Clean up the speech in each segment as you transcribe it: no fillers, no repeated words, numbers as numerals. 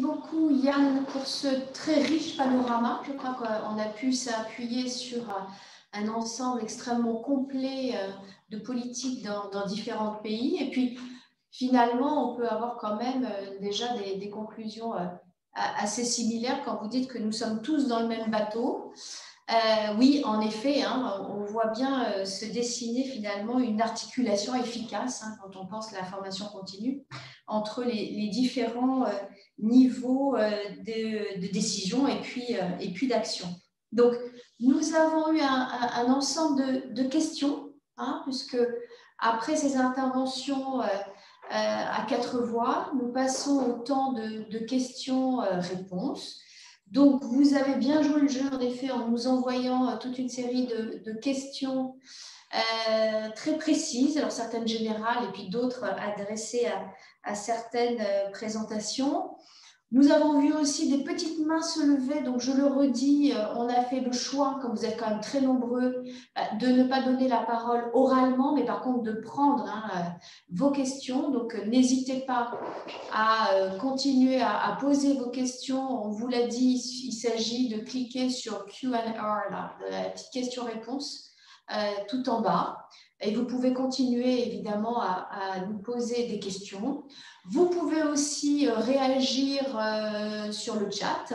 beaucoup Yann pour ce très riche panorama. Je crois qu'on a pu s'appuyer sur un ensemble extrêmement complet de politiques dans différents pays. Et puis finalement, on peut avoir quand même déjà des conclusions assez similaires quand vous dites que nous sommes tous dans le même bateau. Oui, en effet, hein, on voit bien se dessiner finalement une articulation efficace quand on pense à la formation continue entre les différents niveaux de décision et puis d'action. Donc, nous avons eu un ensemble de questions, puisque après ces interventions à 4 voix, nous passons au temps de questions-réponses. Donc, vous avez bien joué le jeu, en effet, en nous envoyant toute une série de questions très précises, alors certaines générales et puis d'autres adressées à certaines présentations. Nous avons vu aussi des petites mains se lever, donc je le redis, on a fait le choix, comme vous êtes quand même très nombreux, de ne pas donner la parole oralement, mais par contre de prendre vos questions. Donc n'hésitez pas à continuer à poser vos questions. On vous l'a dit, il s'agit de cliquer sur Q&A, la petite question-réponse, tout en bas. Et vous pouvez continuer évidemment à nous poser des questions. Vous pouvez aussi réagir sur le chat.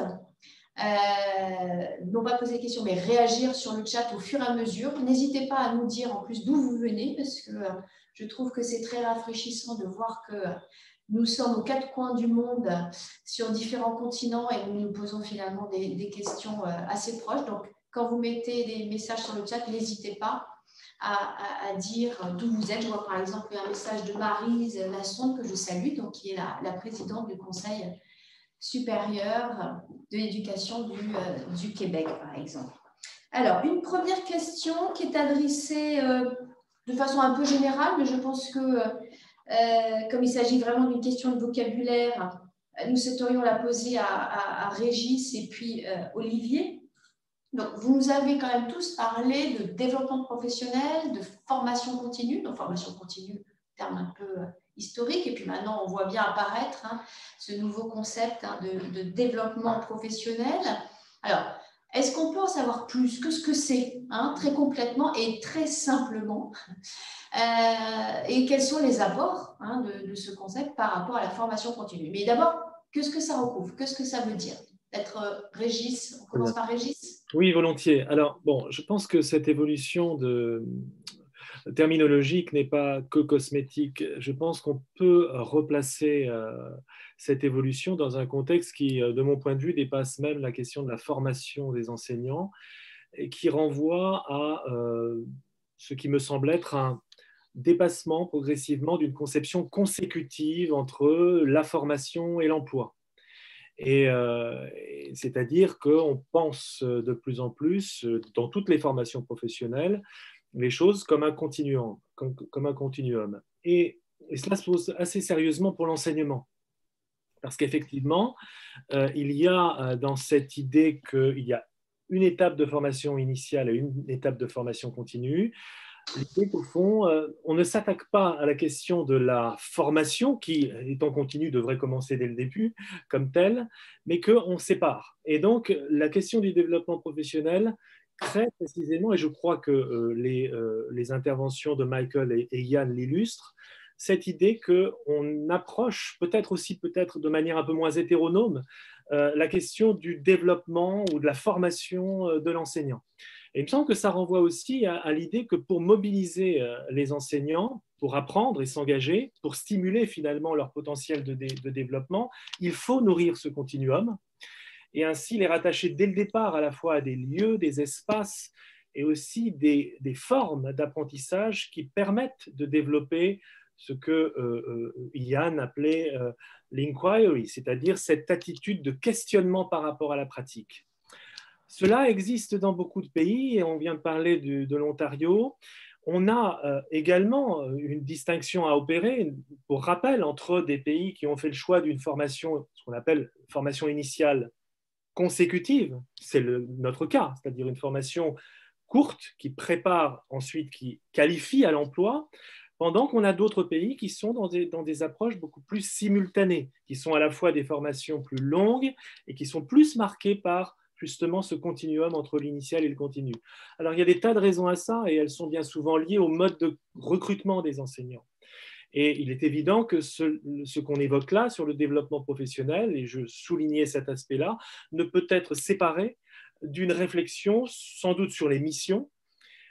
Non pas poser des questions, mais réagir sur le chat au fur et à mesure. N'hésitez pas à nous dire en plus d'où vous venez, parce que je trouve que c'est très rafraîchissant de voir que nous sommes aux 4 coins du monde, sur différents continents, et nous nous posons finalement des questions assez proches. Donc, quand vous mettez des messages sur le chat, n'hésitez pas à dire d'où vous êtes. Je vois par exemple un message de Maryse Lassonde, que je salue, donc, qui est la présidente du Conseil supérieur de l'éducation du Québec, par exemple. Alors, une première question qui est adressée de façon un peu générale, mais je pense que comme il s'agit vraiment d'une question de vocabulaire, nous souhaiterions la poser à Régis et puis Olivier. Donc, vous nous avez quand même tous parlé de développement professionnel, de formation continue. Donc, formation continue, terme un peu historique. Et puis maintenant, on voit bien apparaître ce nouveau concept de développement professionnel. Alors, est-ce qu'on peut en savoir plus que ce que c'est, très complètement et très simplement, et quels sont les apports de ce concept par rapport à la formation continue? Mais d'abord, qu'est-ce que ça recouvre? Qu'est-ce que ça veut dire d'être Régis? On commence par Régis? Oui, volontiers. Alors, bon, je pense que cette évolution terminologique n'est pas que cosmétique. Je pense qu'on peut replacer cette évolution dans un contexte qui, de mon point de vue, dépasse même la question de la formation des enseignants et qui renvoie à ce qui me semble être un dépassement progressivement d'une conception consécutive entre la formation et l'emploi. Et c'est-à-dire qu'on pense de plus en plus, dans toutes les formations professionnelles, les choses comme un continuum. Comme un continuum. Et cela se pose assez sérieusement pour l'enseignement. Parce qu'effectivement, il y a dans cette idée qu'il y a une étape de formation initiale et une étape de formation continue, l'idée qu'au fond, on ne s'attaque pas à la question de la formation, qui, étant continue, devrait commencer dès le début, comme telle, mais qu'on sépare. Et donc, la question du développement professionnel crée précisément, et je crois que les interventions de Michael et Yann l'illustrent, cette idée qu'on approche, peut-être de manière un peu moins hétéronome, la question du développement ou de la formation de l'enseignant. Et il me semble que ça renvoie aussi à l'idée que pour mobiliser les enseignants, pour apprendre et s'engager, pour stimuler finalement leur potentiel de développement, il faut nourrir ce continuum et ainsi les rattacher dès le départ à la fois à des lieux, des espaces et aussi des formes d'apprentissage qui permettent de développer ce que Yann appelait l'inquiry, c'est-à-dire cette attitude de questionnement par rapport à la pratique. Cela existe dans beaucoup de pays et on vient de parler de l'Ontario. On a également une distinction à opérer, pour rappel, entre des pays qui ont fait le choix d'une formation, ce qu'on appelle formation initiale consécutive, c'est notre cas, c'est-à-dire une formation courte qui prépare ensuite, qui qualifie à l'emploi, pendant qu'on a d'autres pays qui sont dans des approches beaucoup plus simultanées, qui sont à la fois des formations plus longues et qui sont plus marquées par justement ce continuum entre l'initial et le continu. Alors il y a des tas de raisons à ça et elles sont bien souvent liées au mode de recrutement des enseignants. Et il est évident que ce qu'on évoque là sur le développement professionnel, et je soulignais cet aspect-là, ne peut être séparé d'une réflexion sans doute sur les missions,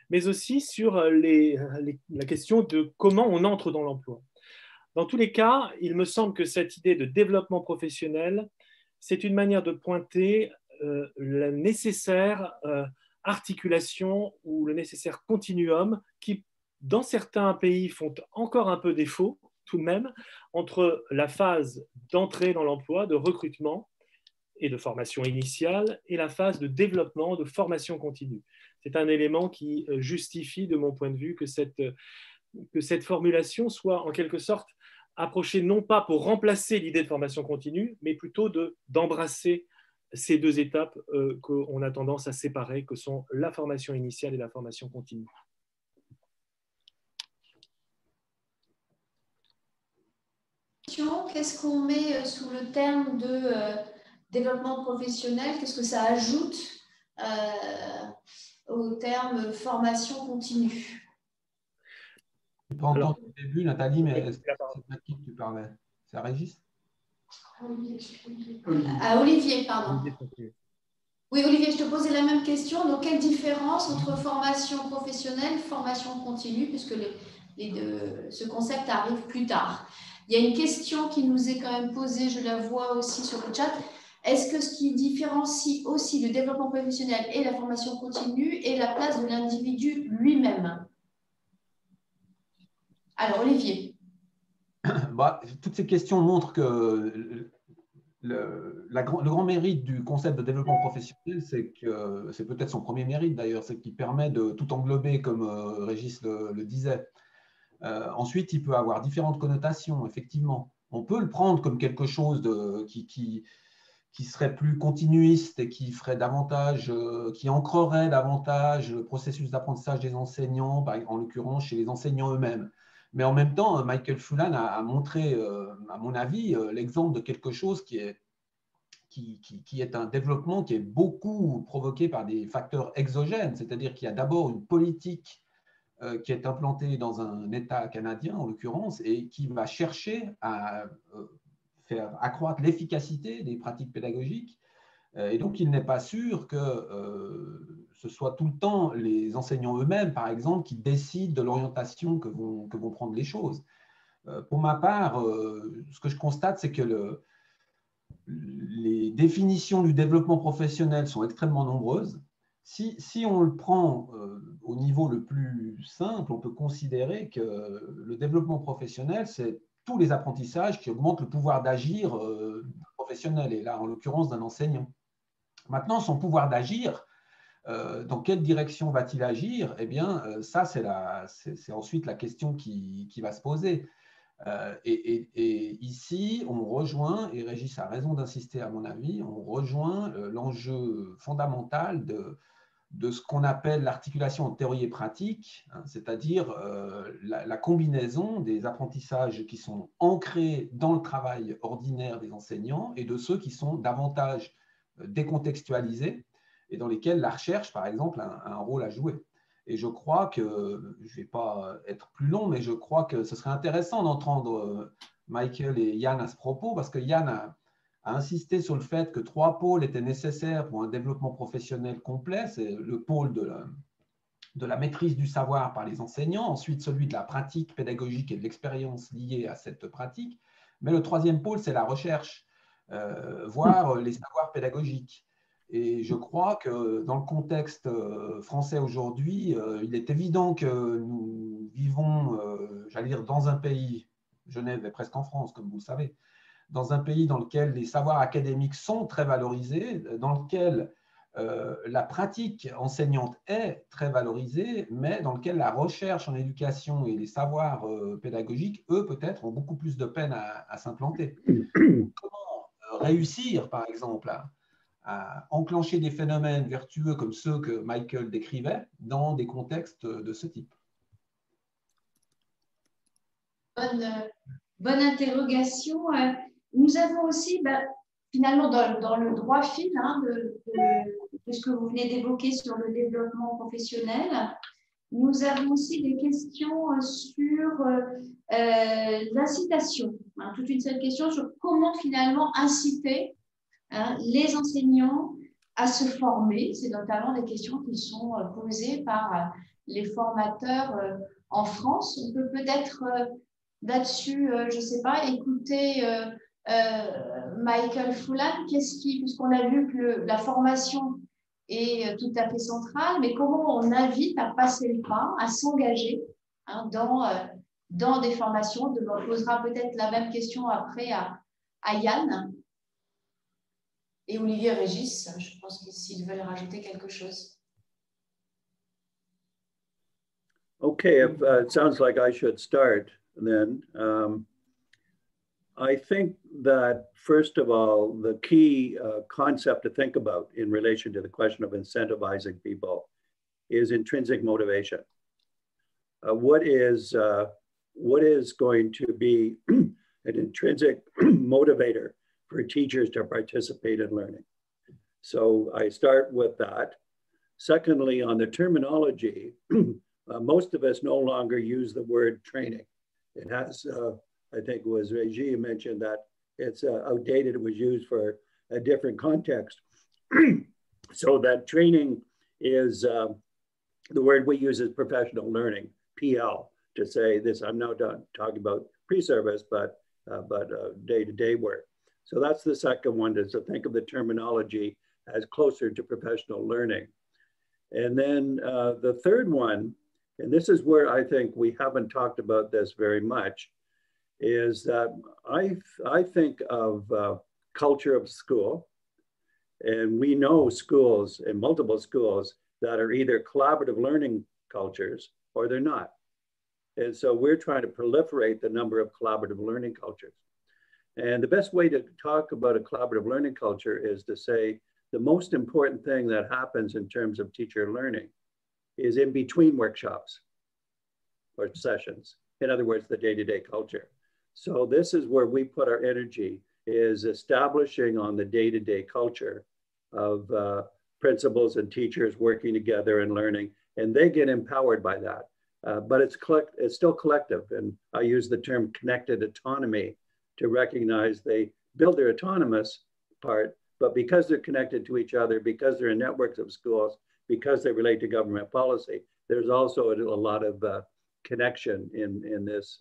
mais aussi sur la question de comment on entre dans l'emploi. Dans tous les cas, il me semble que cette idée de développement professionnel, c'est une manière de pointer la nécessaire articulation ou le nécessaire continuum qui, dans certains pays, font encore un peu défaut, tout de même, entre la phase d'entrée dans l'emploi, de recrutement et de formation initiale, et la phase de développement, de formation continue. C'est un élément qui justifie, de mon point de vue, que cette formulation soit en quelque sorte approchée non pas pour remplacer l'idée de formation continue, mais plutôt d'embrasser ces deux étapes qu'on a tendance à séparer, que sont la formation initiale et la formation continue. Qu'est-ce qu'on met sous le terme de développement professionnel? Qu'est-ce que ça ajoute au terme formation continue? Je n'ai pas entendu au début, Nathalie, mais c'est à qui que tu parlais? C'est à Régis? Olivier, pardon. Oui, Olivier, je te posais la même question. Donc, quelle différence entre formation professionnelle et formation continue, puisque ce concept arrive plus tard? Il y a une question qui nous est quand même posée, je la vois aussi sur le chat. Est-ce que ce qui différencie aussi le développement professionnel et la formation continue est la place de l'individu lui-même? Alors, Olivier. Toutes ces questions montrent que le grand mérite du concept de développement professionnel, c'est que c'est peut-être son premier mérite d'ailleurs, c'est qu'il permet de tout englober, comme Régis le disait. Ensuite, il peut avoir différentes connotations, effectivement. On peut le prendre comme quelque chose qui serait plus continuiste et qui ferait davantage, qui ancrerait davantage le processus d'apprentissage des enseignants, en l'occurrence chez les enseignants eux-mêmes. Mais en même temps, Michael Fullan a montré, à mon avis, l'exemple de quelque chose qui est un développement qui est beaucoup provoqué par des facteurs exogènes, c'est-à-dire qu'il y a d'abord une politique qui est implantée dans un État canadien, en l'occurrence, et qui va chercher à faire accroître l'efficacité des pratiques pédagogiques. Et donc, il n'est pas sûr que ce soit tout le temps les enseignants eux-mêmes, par exemple, qui décident de l'orientation que vont prendre les choses. Pour ma part, ce que je constate, c'est que les définitions du développement professionnel sont extrêmement nombreuses. Si on le prend au niveau le plus simple, on peut considérer que le développement professionnel, c'est tous les apprentissages qui augmentent le pouvoir d'agir professionnel, et là, en l'occurrence, d'un enseignant. Maintenant, son pouvoir d'agir, dans quelle direction va-t-il agir? Eh bien, ça, c'est ensuite la question qui va se poser. Et ici, on rejoint, et Régis a raison d'insister à mon avis, on rejoint l'enjeu fondamental de ce qu'on appelle l'articulation entre théorie et pratique, hein, c'est-à-dire la combinaison des apprentissages qui sont ancrés dans le travail ordinaire des enseignants et de ceux qui sont davantage décontextualisés et dans lesquels la recherche, par exemple, a un rôle à jouer. Et je crois que, je ne vais pas être plus long, mais je crois que ce serait intéressant d'entendre Michael et Yann à ce propos, parce que Yann a insisté sur le fait que 3 pôles étaient nécessaires pour un développement professionnel complet. C'est le pôle de la maîtrise du savoir par les enseignants, ensuite celui de la pratique pédagogique et de l'expérience liée à cette pratique. Mais le 3e pôle, c'est la recherche, voire les savoirs pédagogiques. Et je crois que dans le contexte français aujourd'hui, il est évident que nous vivons, j'allais dire, dans un pays, Genève est presque en France, comme vous le savez, dans un pays dans lequel les savoirs académiques sont très valorisés, dans lequel la pratique enseignante est très valorisée, mais dans lequel la recherche en éducation et les savoirs pédagogiques, eux, peut-être, ont beaucoup plus de peine à s'implanter. Comment réussir, par exemple, à enclencher des phénomènes vertueux comme ceux que Michael décrivait dans des contextes de ce type? bonne interrogation. Nous avons aussi, finalement, dans le droit fil de ce que vous venez d'évoquer sur le développement professionnel, nous avons aussi des questions sur l'incitation. Toute une série de questions sur comment finalement inciter les enseignants à se former. C'est notamment des questions qui sont posées par les formateurs en France. On peut peut-être là-dessus, je ne sais pas, écouter Michael Fullan, puisqu'on a vu que la formation est tout à fait centrale, mais comment on invite à passer le pas, à s'engager dans des formations. On posera peut-être la même question après à Yann et Olivier Régis. Je pense s'ils veulent rajouter quelque chose. Okay, it sounds like I should start then. I think that, first of all, the key concept to think about in relation to the question of incentivizing people is intrinsic motivation. What is going to be an intrinsic motivator for teachers to participate in learning? So I start with that. Secondly, on the terminology, most of us no longer use the word training. It has, I think it was Reggie who mentioned that it's outdated. It was used for a different context. So that training is, the word we use is professional learning, PL, to say this. I'm now talking about pre-service, but day-to-day work. So that's the second one, is to think of the terminology as closer to professional learning. And then the third one, and this is where I think we haven't talked about this very much, is that I think of culture of school, and we know schools, and multiple schools, that are either collaborative learning cultures or they're not. And so we're trying to proliferate the number of collaborative learning cultures. And the best way to talk about a collaborative learning culture is to say the most important thing that happens in terms of teacher learning is in between workshops or sessions. In other words, the day-to-day culture. So this is where we put our energy, is establishing on the day-to-day culture of principals and teachers working together and learning, and they get empowered by that. But it's still collective, and I use the term connected autonomy to recognize they build their autonomous part, but because they're connected to each other, because they're in networks of schools, because they relate to government policy, there's also a lot of connection in this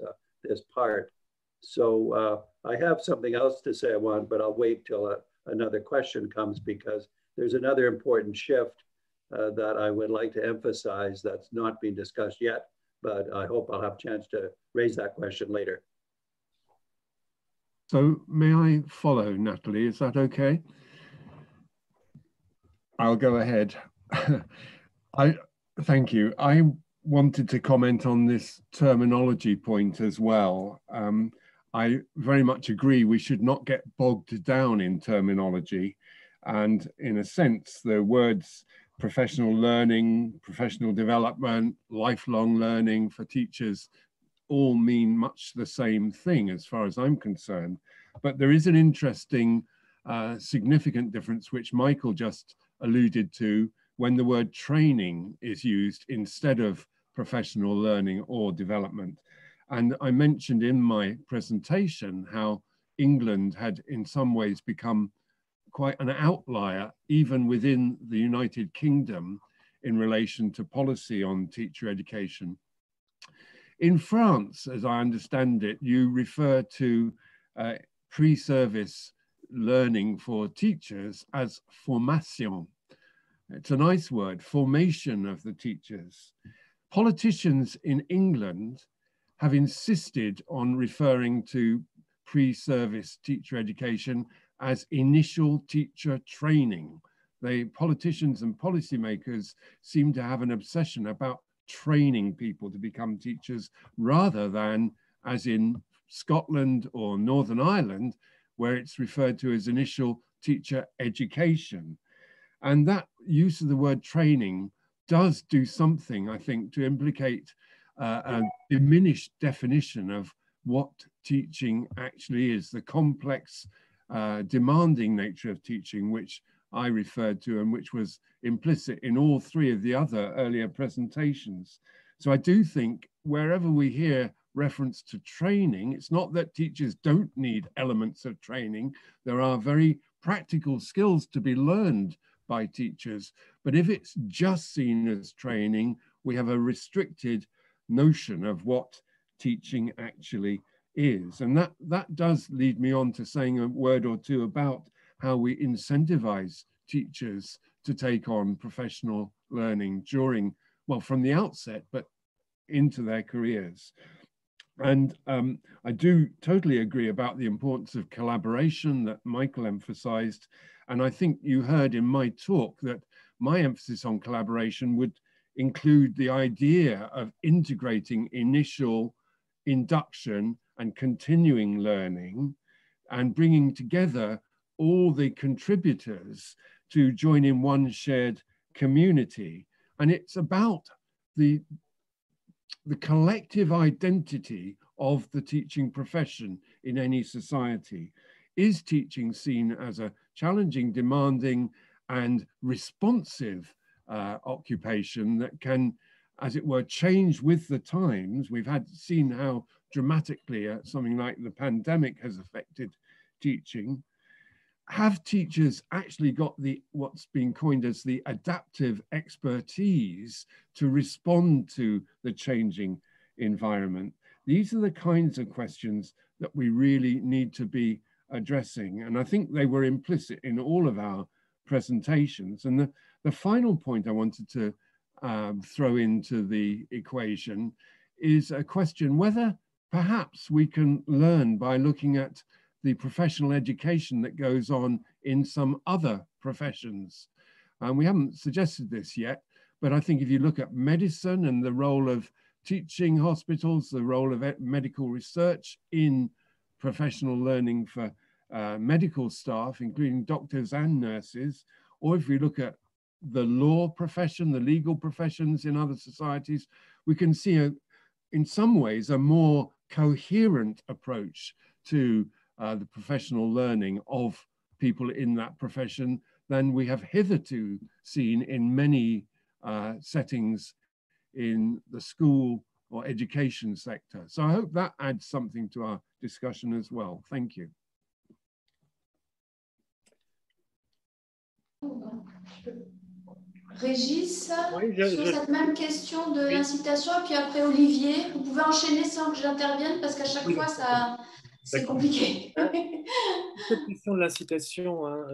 part. So I have something else to say but I'll wait till another question comes, because there's another important shift that I would like to emphasize that's not being discussed yet, but I hope I'll have a chance to raise that question later. So may I follow, Natalie? Is that okay? I'll go ahead. Thank you. I wanted to comment on this terminology point as well. I very much agree we should not get bogged down in terminology. And in a sense, the words professional learning, professional development, lifelong learning for teachers all mean much the same thing as far as I'm concerned. But there is an interesting, significant difference, which Michael just alluded to, when the word training is used instead of professional learning or development. And I mentioned in my presentation how England had in some ways become quite an outlier, even within the United Kingdom, in relation to policy on teacher education. In France, as I understand it, you refer to pre-service learning for teachers as formation. It's a nice word, formation of the teachers. Politicians in England have insisted on referring to pre-service teacher education as initial teacher training. Politicians and policymakers seem to have an obsession about training people to become teachers, rather than, as in Scotland or Northern Ireland, where it's referred to as initial teacher education. And that use of the word training does do something, I think, to implicate a diminished definition of what teaching actually is, the complex, demanding nature of teaching, which I referred to and which was implicit in all three of the other earlier presentations. So I do think wherever we hear reference to training, it's not that teachers don't need elements of training. There are very practical skills to be learned by teachers, but if it's just seen as training, we have a restricted notion of what teaching actually is. And that does lead me on to saying a word or two about how we incentivize teachers to take on professional learning during, well, from the outset, but into their careers. And I do totally agree about the importance of collaboration that Michael emphasized. And I think you heard in my talk that my emphasis on collaboration would include the idea of integrating initial induction and continuing learning and bringing together all the contributors to join in one shared community. And it's about the collective identity of the teaching profession in any society. Is teaching seen as a challenging, demanding, and responsive occupation that can, as it were, change with the times? We've seen how dramatically something like the pandemic has affected teaching. Have teachers actually got what's been coined as the adaptive expertise to respond to the changing environment? These are the kinds of questions that we really need to be addressing. And I think they were implicit in all of our presentations. And the final point I wanted to throw into the equation is a question whether perhaps we can learn by looking at the professional education that goes on in some other professions. And we haven't suggested this yet, but I think if you look at medicine and the role of teaching hospitals, the role of medical research in professional learning for medical staff, including doctors and nurses, or if we look at the law profession, the legal professions in other societies, we can see in some ways a more coherent approach to the professional learning of people in that profession than we have hitherto seen in many settings in the school or education sector. So I hope that adds something to our discussion as well. Thank you. Régis, oui, sur cette même question de l'incitation, et puis après Olivier, vous pouvez enchaîner sans que j'intervienne parce qu'à chaque fois, c'est compliqué. Cette question de l'incitation, hein,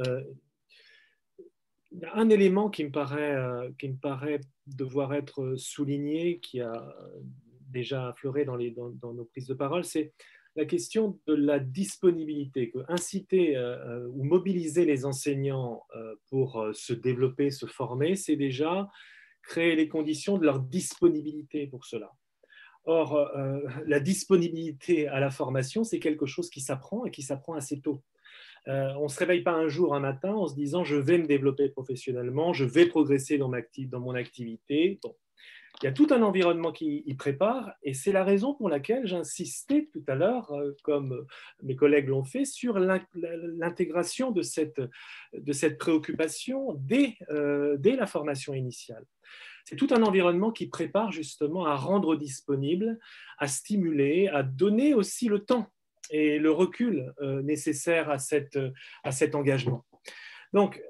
il y a un élément qui me paraît devoir être souligné, qui a déjà affleuré dans nos prises de parole, c'est la question de la disponibilité, que inciter ou mobiliser les enseignants pour se développer, se former, c'est déjà créer les conditions de leur disponibilité pour cela. Or, la disponibilité à la formation, c'est quelque chose qui s'apprend et qui s'apprend assez tôt. On ne se réveille pas un jour, un matin, en se disant « je vais me développer professionnellement, je vais progresser dans mon activité ». Bon. Il y a tout un environnement qui y prépare et c'est la raison pour laquelle j'insistais tout à l'heure, comme mes collègues l'ont fait, sur l'intégration de cette préoccupation dès la formation initiale. C'est tout un environnement qui prépare justement à rendre disponible, à stimuler, à donner aussi le temps et le recul nécessaire à cet engagement. Donc,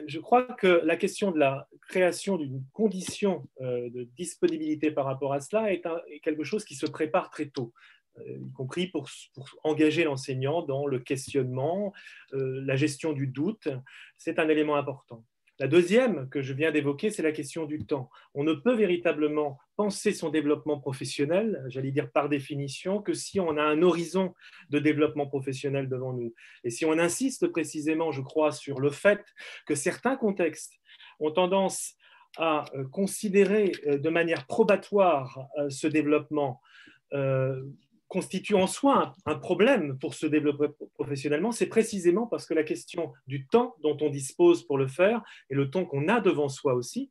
je crois que la question de la création d'une condition de disponibilité par rapport à cela est quelque chose qui se prépare très tôt, y compris pour engager l'enseignant dans le questionnement, la gestion du doute. C'est un élément important. La deuxième que je viens d'évoquer, c'est la question du temps. On ne peut véritablement penser son développement professionnel, j'allais dire par définition, que si on a un horizon de développement professionnel devant nous. Et si on insiste précisément, je crois, sur le fait que certains contextes ont tendance à considérer de manière probatoire ce développement, constitue en soi un problème pour se développer professionnellement, c'est précisément parce que la question du temps dont on dispose pour le faire et le temps qu'on a devant soi aussi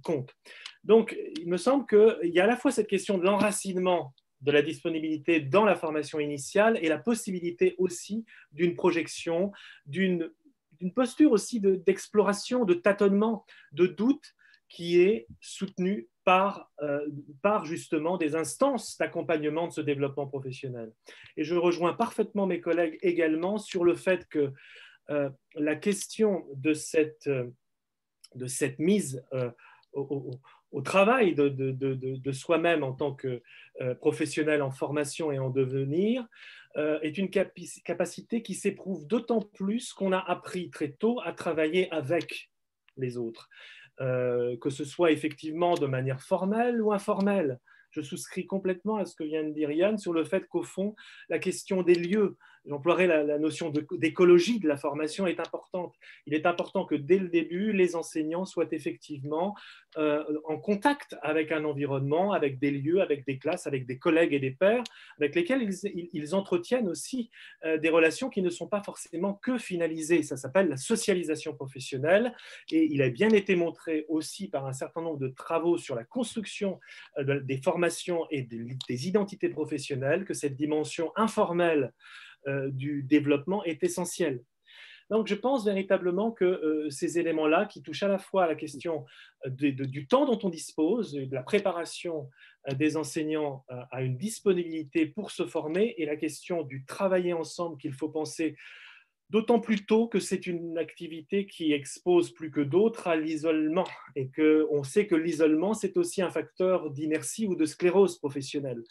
compte. Donc, il me semble qu'il y a à la fois cette question de l'enracinement de la disponibilité dans la formation initiale et la possibilité aussi d'une projection, d'une posture aussi d'exploration, de tâtonnement, de doute qui est soutenue par justement des instances d'accompagnement de ce développement professionnel. Et je rejoins parfaitement mes collègues également sur le fait que la question de cette mise au travail de soi-même en tant que professionnel en formation et en devenir est une capacité qui s'éprouve d'autant plus qu'on a appris très tôt à travailler avec les autres, que ce soit effectivement de manière formelle ou informelle. Je souscris complètement à ce que vient de dire Yann sur le fait qu'au fond, la question des lieux, j'emploierai la notion d'écologie de la formation est importante. Il est important que dès le début, les enseignants soient effectivement en contact avec un environnement, avec des lieux, avec des classes, avec des collègues et des pairs, avec lesquels ils entretiennent aussi des relations qui ne sont pas forcément que finalisées. Ça s'appelle la socialisation professionnelle et il a bien été montré aussi par un certain nombre de travaux sur la construction des formations et des identités professionnelles que cette dimension informelle du développement est essentiel. Donc, je pense véritablement que ces éléments-là, qui touchent à la fois à la question du temps dont on dispose, de la préparation des enseignants à une disponibilité pour se former, et la question du travailler ensemble qu'il faut penser d'autant plus tôt que c'est une activité qui expose plus que d'autres à l'isolement, et qu'on sait que l'isolement, c'est aussi un facteur d'inertie ou de sclérose professionnelle.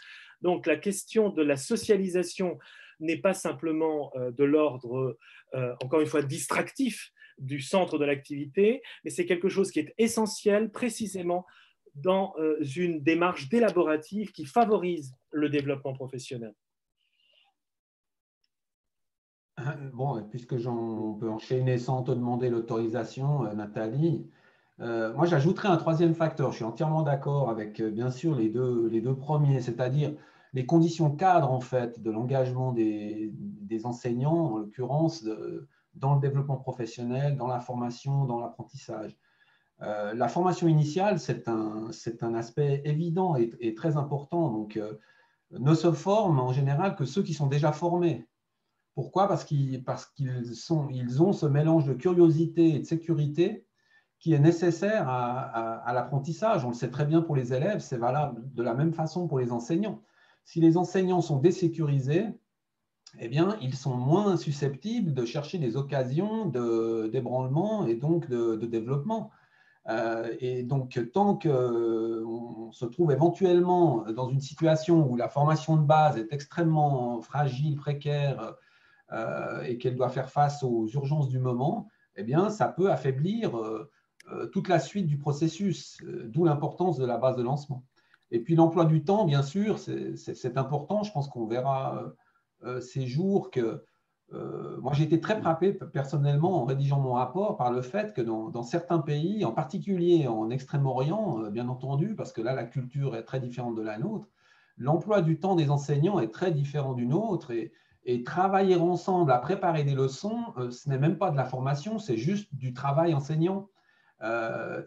Donc, la question de la socialisation n'est pas simplement de l'ordre, encore une fois, distractif du centre de l'activité, mais c'est quelque chose qui est essentiel précisément dans une démarche d'élaborative qui favorise le développement professionnel. Bon, puisque on peut enchaîner sans te demander l'autorisation, Nathalie, moi j'ajouterais un troisième facteur. Je suis entièrement d'accord avec, bien sûr, les deux premiers, c'est-à-dire les conditions cadres en fait de l'engagement des enseignants, en l'occurrence, dans le développement professionnel, dans la formation, dans l'apprentissage. La formation initiale, c'est un aspect évident et très important. Donc, ne se forment en général que ceux qui sont déjà formés. Pourquoi? Parce qu'ils ont ce mélange de curiosité et de sécurité qui est nécessaire à l'apprentissage. On le sait très bien pour les élèves, c'est valable de la même façon pour les enseignants. Si les enseignants sont désécurisés, eh bien, ils sont moins susceptibles de chercher des occasions d'ébranlement et donc de développement. Et donc, tant qu'on se trouve éventuellement dans une situation où la formation de base est extrêmement fragile, précaire, et qu'elle doit faire face aux urgences du moment, eh bien, ça peut affaiblir toute la suite du processus, d'où l'importance de la base de lancement. Et puis l'emploi du temps, bien sûr, c'est important. Je pense qu'on verra ces jours que moi, j'ai été très frappé personnellement en rédigeant mon rapport par le fait que dans certains pays, en particulier en Extrême-Orient, bien entendu, parce que là, la culture est très différente de la nôtre, l'emploi du temps des enseignants est très différent du nôtre et travailler ensemble à préparer des leçons, ce n'est même pas de la formation, c'est juste du travail enseignant.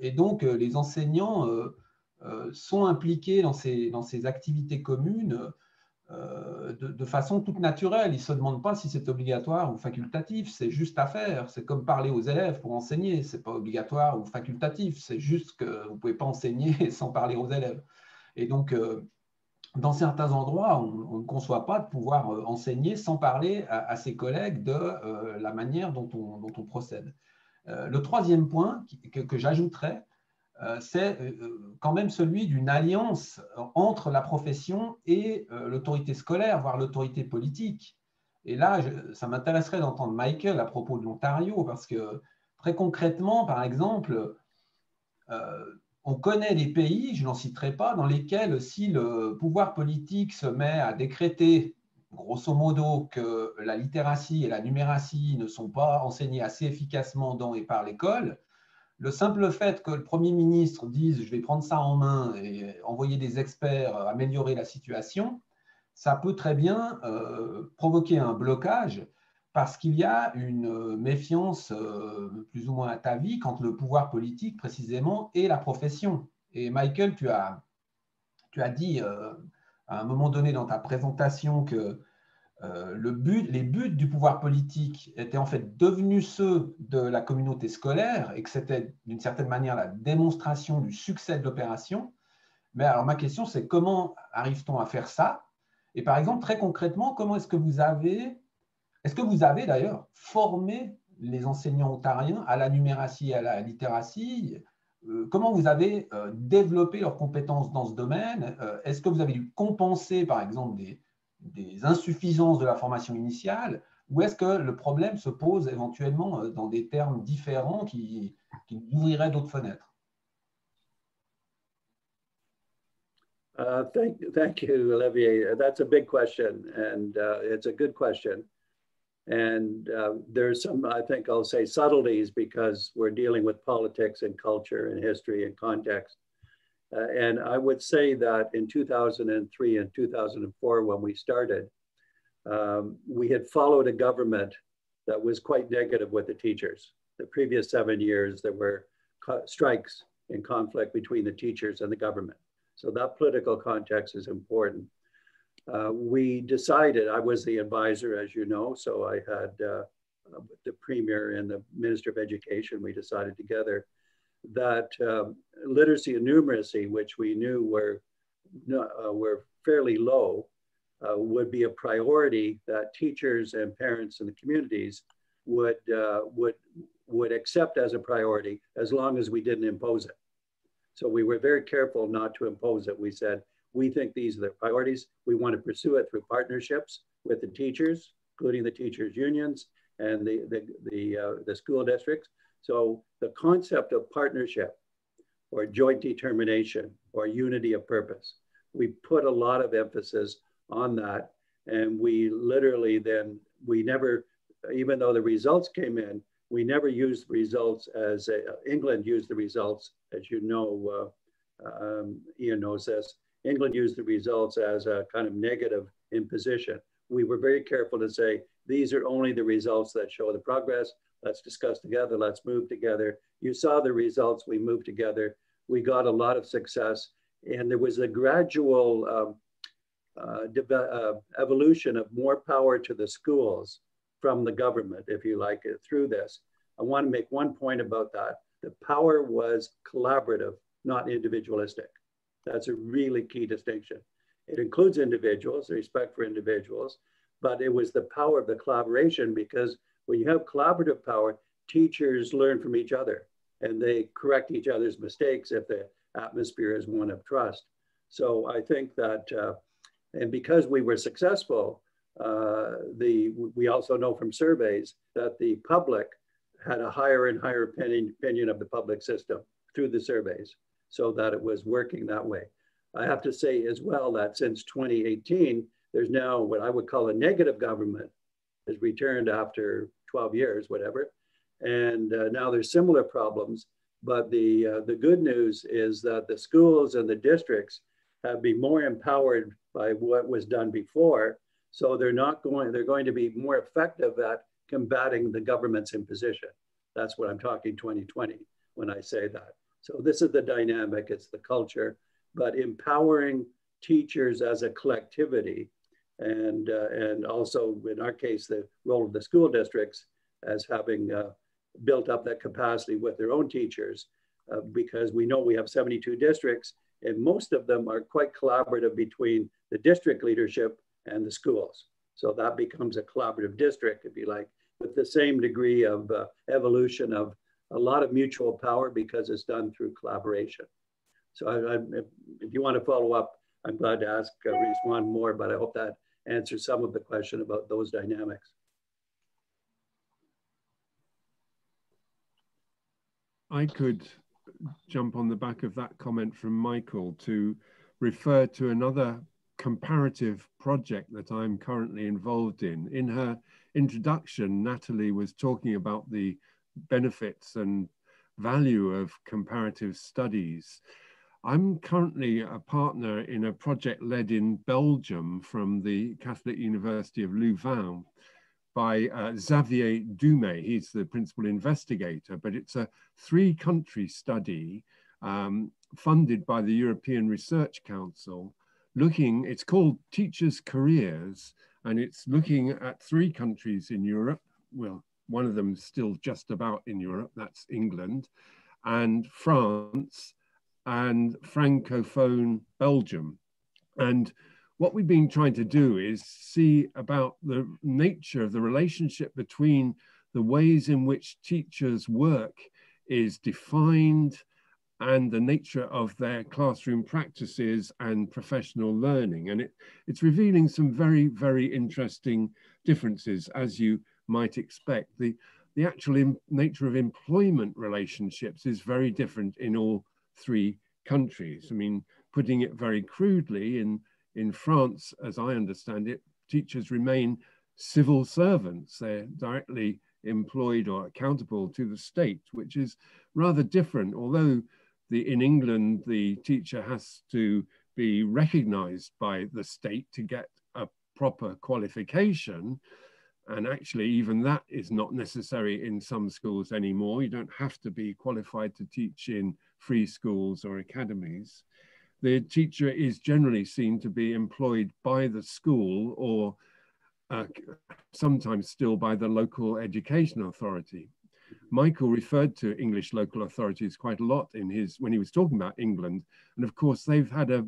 Et donc, les enseignants sont impliqués dans ces activités communes de façon toute naturelle. Ils ne se demandent pas si c'est obligatoire ou facultatif, c'est juste à faire. C'est comme parler aux élèves pour enseigner, ce n'est pas obligatoire ou facultatif, c'est juste que vous ne pouvez pas enseigner sans parler aux élèves. Et donc, dans certains endroits, on ne conçoit pas de pouvoir enseigner sans parler à ses collègues de la manière dont on procède. Le troisième point que j'ajouterais, c'est quand même celui d'une alliance entre la profession et l'autorité scolaire, voire l'autorité politique. Et là, ça m'intéresserait d'entendre Michael à propos de l'Ontario, parce que très concrètement, par exemple, on connaît des pays, je n'en citerai pas, dans lesquels si le pouvoir politique se met à décréter, grosso modo, que la littératie et la numératie ne sont pas enseignées assez efficacement dans et par l'école, le simple fait que le Premier ministre dise « je vais prendre ça en main et envoyer des experts améliorer la situation », ça peut très bien provoquer un blocage parce qu'il y a une méfiance plus ou moins atavique entre le pouvoir politique précisément et la profession. Et Michael, tu as dit à un moment donné dans ta présentation que les buts du pouvoir politique étaient en fait devenus ceux de la communauté scolaire et que c'était d'une certaine manière la démonstration du succès de l'opération. Mais alors ma question, c'est comment arrive-t-on à faire ça? Et par exemple, très concrètement, comment est-ce que vous avez d'ailleurs formé les enseignants ontariens à la numératie et à la littératie? Comment vous avez développé leurs compétences dans ce domaine? Est-ce que vous avez dû compenser, par exemple, des insuffisances de la formation initiale, ou est-ce que le problème se pose éventuellement dans des termes différents qui ouvriraient d'autres fenêtres? Thank you, Olivier. That's a big question, and it's a good question. And there's some, I think I'll say, subtleties because we're dealing with politics and culture and history and context. And I would say that in 2003 and 2004, when we started, we had followed a government that was quite negative with the teachers. The previous 7 years, there were strikes and conflict between the teachers and the government. So that political context is important. We decided, I was the advisor, as you know, so I had the Premier and the Minister of Education, we decided together that literacy and numeracy, which we knew were fairly low, would be a priority that teachers and parents in the communities would accept as a priority as long as we didn't impose it. So we were very careful not to impose it. We said, we think these are the priorities. We want to pursue it through partnerships with the teachers, including the teachers' unions and the school districts. So the concept of partnership or joint determination or unity of purpose, we put a lot of emphasis on that. And we literally then, we never, even though the results came in, we never used the results as England used the results, as you know, Ian knows this. England used the results as a kind of negative imposition. We were very careful to say, these are only the results that show the progress. Let's discuss together, let's move together. You saw the results, we moved together. We got a lot of success. And there was a gradual evolution of more power to the schools from the government, if you like, through this. I want to make one point about that. The power was collaborative, not individualistic. That's a really key distinction. It includes individuals, respect for individuals, but it was the power of the collaboration, because when you have collaborative power, teachers learn from each other and they correct each other's mistakes if the atmosphere is one of trust. So I think that, and because we were successful, we also know from surveys that the public had a higher and higher opinion of the public system through the surveys, so that it was working that way. I have to say as well that since 2018, there's now what I would call a negative government has returned after 12 years, whatever. And now there's similar problems, but the good news is that the schools and the districts have been more empowered by what was done before. So they're going to be more effective at combating the government's imposition. That's what I'm talking 2020 when I say that. So this is the dynamic, it's the culture, but empowering teachers as a collectivity, and also in our case, the role of the school districts as having built up that capacity with their own teachers, because we know we have 72 districts and most of them are quite collaborative between the district leadership and the schools. So that becomes a collaborative district, if you like, with the same degree of evolution of a lot of mutual power because it's done through collaboration. So if you want to follow up, I'm glad to ask, respond more, but I hope that answers some of the question about those dynamics. I could jump on the back of that comment from Michael to refer to another comparative project that I'm currently involved in. In her introduction, Natalie was talking about the benefits and value of comparative studies. I'm currently a partner in a project led in Belgium from the Catholic University of Louvain by Xavier Dumay. He's the principal investigator, but it's a 3-country study funded by the European Research Council, looking, it's called Teachers' Careers, and it's looking at 3 countries in Europe. Well, one of them is still just about in Europe, that's England, and France, and Francophone Belgium. And what we've been trying to do is see about the nature of the relationship between the ways in which teachers' work is defined and the nature of their classroom practices and professional learning. And it's revealing some very, very interesting differences, as you might expect. The actual nature of employment relationships is very different in all 3 countries. I mean, putting it very crudely, in France, as I understand it, teachers remain civil servants. They're directly employed or accountable to the state, which is rather different. Although in England, the teacher has to be recognized by the state to get a proper qualification. And actually, even that is not necessary in some schools anymore. You don't have to be qualified to teach in free schools or academies. The teacher is generally seen to be employed by the school or sometimes still by the local education authority. Michael referred to English local authorities quite a lot when he was talking about England. And of course, they've had a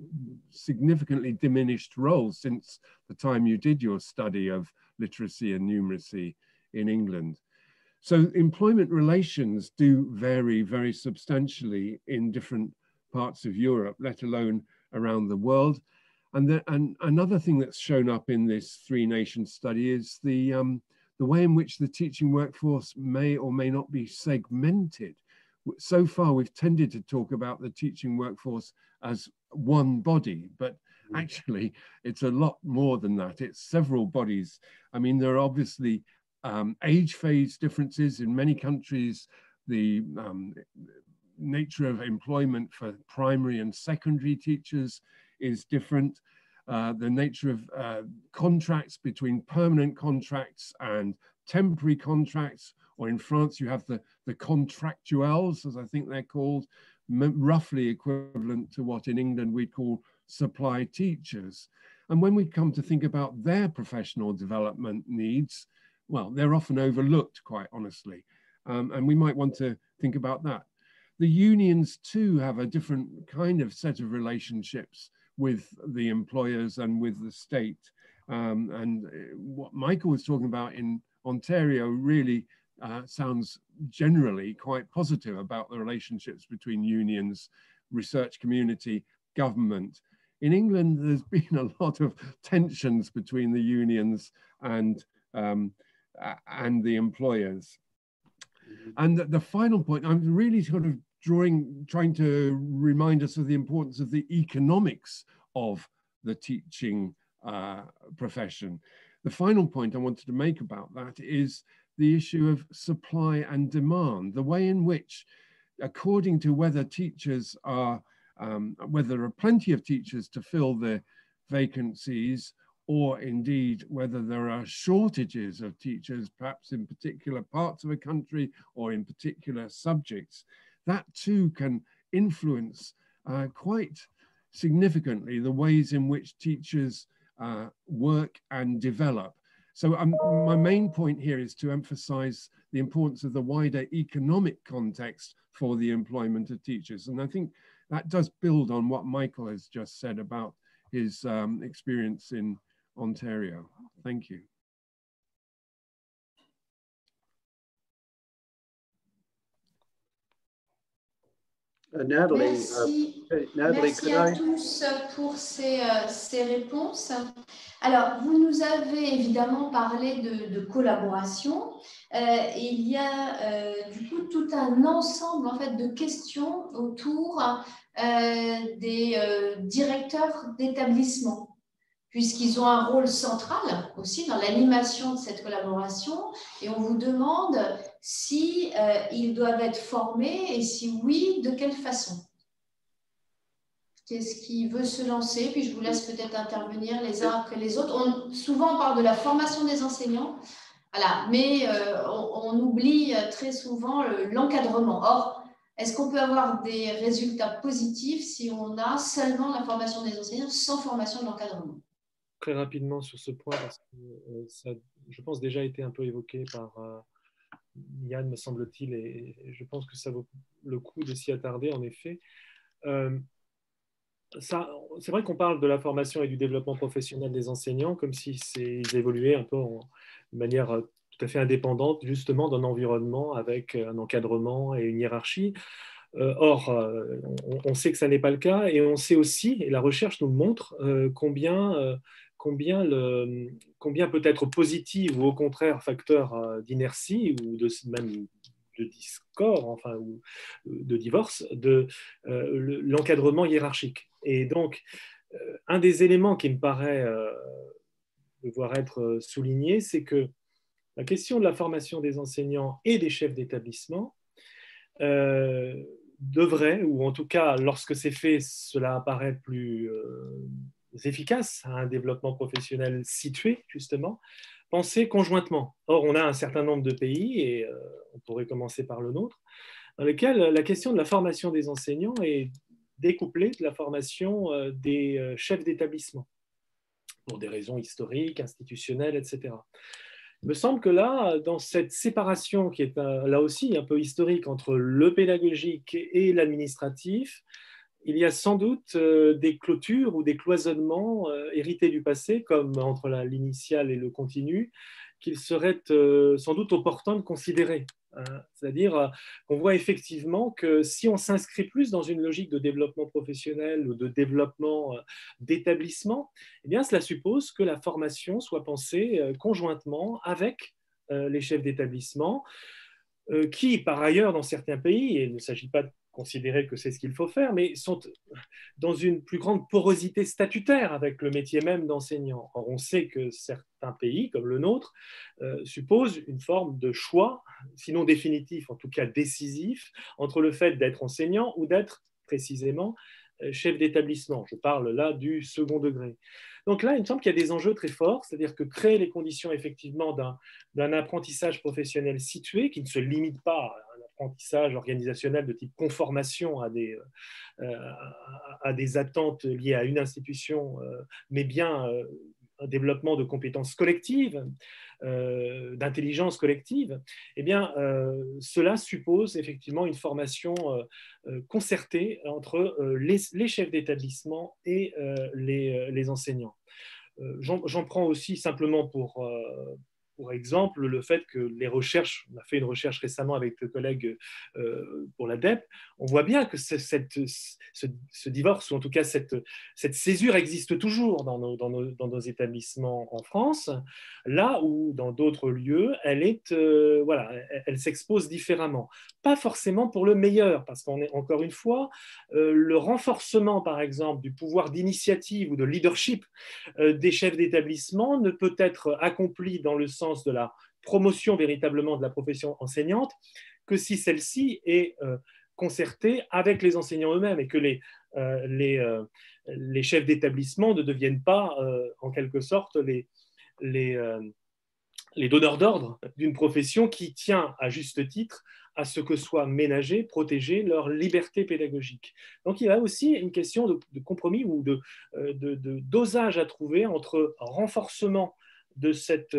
significantly diminished role since the time you did your study of literacy and numeracy in England. So employment relations do vary very substantially in different parts of Europe, let alone around the world. And another thing that's shown up in this 3-nation study is the way in which the teaching workforce may or may not be segmented. So far, we've tended to talk about the teaching workforce as one body, but actually it's a lot more than that. It's several bodies. I mean, there are obviously age phase differences in many countries. The nature of employment for primary and secondary teachers is different. The nature of contracts between permanent contracts and temporary contracts, or in France you have the contractuels, as I think they're called, roughly equivalent to what in England we'd call supply teachers. And when we come to think about their professional development needs, well, they're often overlooked, quite honestly. And we might want to think about that. The unions too have a different kind of set of relationships with the employers and with the state. And what Michael was talking about in Ontario really sounds generally quite positive about the relationships between unions, research community, government. In England, there's been a lot of tensions between the unions and the employers. And the final point, I'm really sort of trying to remind us of the importance of the economics of the teaching profession. The final point I wanted to make about that is the issue of supply and demand, the way in which, according to whether teachers are, whether there are plenty of teachers to fill the vacancies, or indeed whether there are shortages of teachers, perhaps in particular parts of a country or in particular subjects, that too can influence quite significantly the ways in which teachers work and develop. So my main point here is to emphasize the importance of the wider economic context for the employment of teachers. And I think that does build on what Michael has just said about his experience in Ontario. Thank you. Nathalie, Merci à tous pour ces réponses. Alors, vous nous avez évidemment parlé de collaboration. Et il y a du coup tout un ensemble en fait, de questions autour des directeurs d'établissement, puisqu'ils ont un rôle central aussi dans l'animation de cette collaboration. Et on vous demande si ils doivent être formés et si oui, de quelle façon. Qu'est-ce qui veut se lancer? Puis je vous laisse peut-être intervenir les uns après les autres. Souvent, on parle de la formation des enseignants, voilà, mais on oublie très souvent l'encadrement. Or, est-ce qu'on peut avoir des résultats positifs si on a seulement la formation des enseignants sans formation de l'encadrement? Très rapidement sur ce point, parce que ça a, je pense, déjà été un peu évoqué par Yann, me semble-t-il, et je pense que ça vaut le coup de s'y attarder, en effet. C'est vrai qu'on parle de la formation et du développement professionnel des enseignants comme si ils évoluaient un peu de manière tout à fait indépendante, justement, d'un environnement avec un encadrement et une hiérarchie. Or, on sait que ça n'est pas le cas, et on sait aussi, et la recherche nous le montre, combien peut être positive ou au contraire facteur d'inertie ou même de discorde, enfin, ou de divorce, de l'encadrement hiérarchique. Et donc, un des éléments qui me paraît devoir être souligné, c'est que la question de la formation des enseignants et des chefs d'établissement devrait, ou en tout cas, lorsque c'est fait, cela apparaît plus efficace à un développement professionnel situé, justement, penser conjointement. Or, on a un certain nombre de pays, et on pourrait commencer par le nôtre, dans lesquels la question de la formation des enseignants est découplée de la formation des chefs d'établissement, pour des raisons historiques, institutionnelles, etc. Il me semble que là, dans cette séparation qui est là aussi un peu historique entre le pédagogique et l'administratif, il y a sans doute des clôtures ou des cloisonnements hérités du passé, comme entre l'initial et le continu, qu'il serait sans doute opportun de considérer. C'est-à-dire qu'on voit effectivement que si on s'inscrit plus dans une logique de développement professionnel ou de développement d'établissement, eh bien, cela suppose que la formation soit pensée conjointement avec les chefs d'établissement, qui, par ailleurs, dans certains pays, et il ne s'agit pas de considérer que c'est ce qu'il faut faire, mais sont dans une plus grande porosité statutaire avec le métier même d'enseignant. Or, on sait que certains pays, comme le nôtre, supposent une forme de choix, sinon définitif, en tout cas décisif, entre le fait d'être enseignant ou d'être précisément chef d'établissement. Je parle là du second degré. Donc là, il me semble qu'il y a des enjeux très forts, c'est-à-dire que créer les conditions effectivement d'un apprentissage professionnel situé, qui ne se limite pas à un apprentissage organisationnel de type conformation à des attentes liées à une institution, mais bien un développement de compétences collectives, d'intelligence collective, eh bien, cela suppose effectivement une formation concertée entre les chefs d'établissement et les enseignants. J'en prends aussi simplement pour exemple le fait que les recherches, on a fait une recherche récemment avec le collègue pour l'ADEP, on voit bien que ce divorce, ou en tout cas cette césure existe toujours dans nos établissements en France, là où dans d'autres lieux, elle s'expose différemment. Pas forcément pour le meilleur, parce qu'on est, encore une fois, le renforcement, par exemple, du pouvoir d'initiative ou de leadership des chefs d'établissement ne peut être accompli dans le sens de la promotion véritablement de la profession enseignante que si celle-ci est concertée avec les enseignants eux-mêmes, et que les chefs d'établissement ne deviennent pas en quelque sorte les donneurs d'ordre d'une profession qui tient à juste titre à ce que soit ménagée, protégée leur liberté pédagogique. Donc il y a aussi une question de compromis ou de dosage à trouver entre renforcement de cette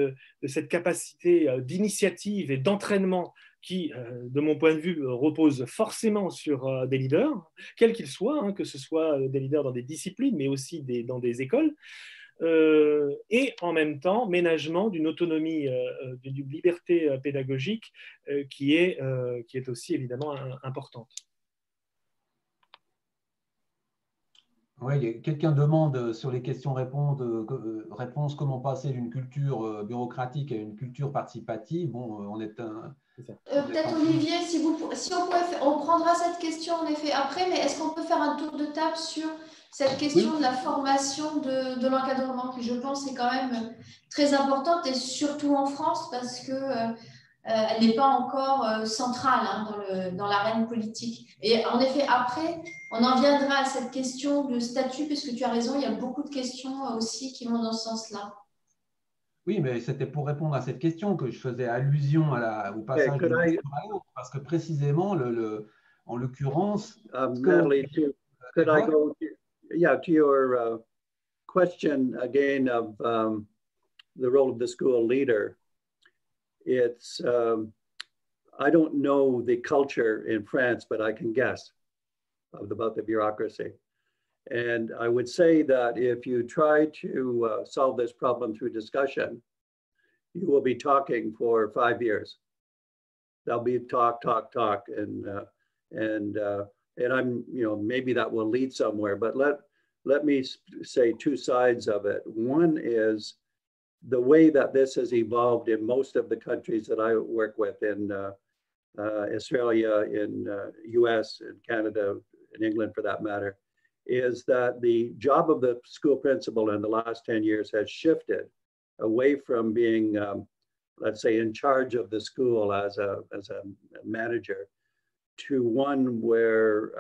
capacité d'initiative et d'entraînement qui, de mon point de vue, repose forcément sur des leaders, quels qu'ils soient, que ce soit des leaders dans des disciplines, mais aussi dans des écoles, et en même temps ménagement d'une autonomie, d'une liberté pédagogique qui est aussi évidemment importante. Oui, quelqu'un demande sur les questions-réponses comment passer d'une culture bureaucratique à une culture participative. Bon, on est un... Peut-être Olivier, on prendra cette question en effet après, mais est-ce qu'on peut faire un tour de table sur cette question de la formation de l'encadrement, qui je pense est quand même très importante, et surtout en France, parce que elle n'est pas encore centrale dans l'arène politique. Et en effet, après, on en viendra à cette question de statut, puisque tu as raison, il y a beaucoup de questions aussi qui vont dans ce sens-là. Oui, mais c'était pour répondre à cette question que je faisais allusion au passage de l'un à l'autre, parce que précisément, En l'occurrence, Natalie, could I go to your question again of the role of the school leader? It's, I don't know the culture in France, but I can guess about the bureaucracy. And I would say that if you try to solve this problem through discussion, you will be talking for 5 years. There'll be talk, and I'm, maybe that will lead somewhere, but let me say two sides of it. One is the way that this has evolved in most of the countries that I work with in Australia, in US, in Canada, in England for that matter, is that the job of the school principal in the last 10 years has shifted away from being, let's say, in charge of the school as a manager, to one where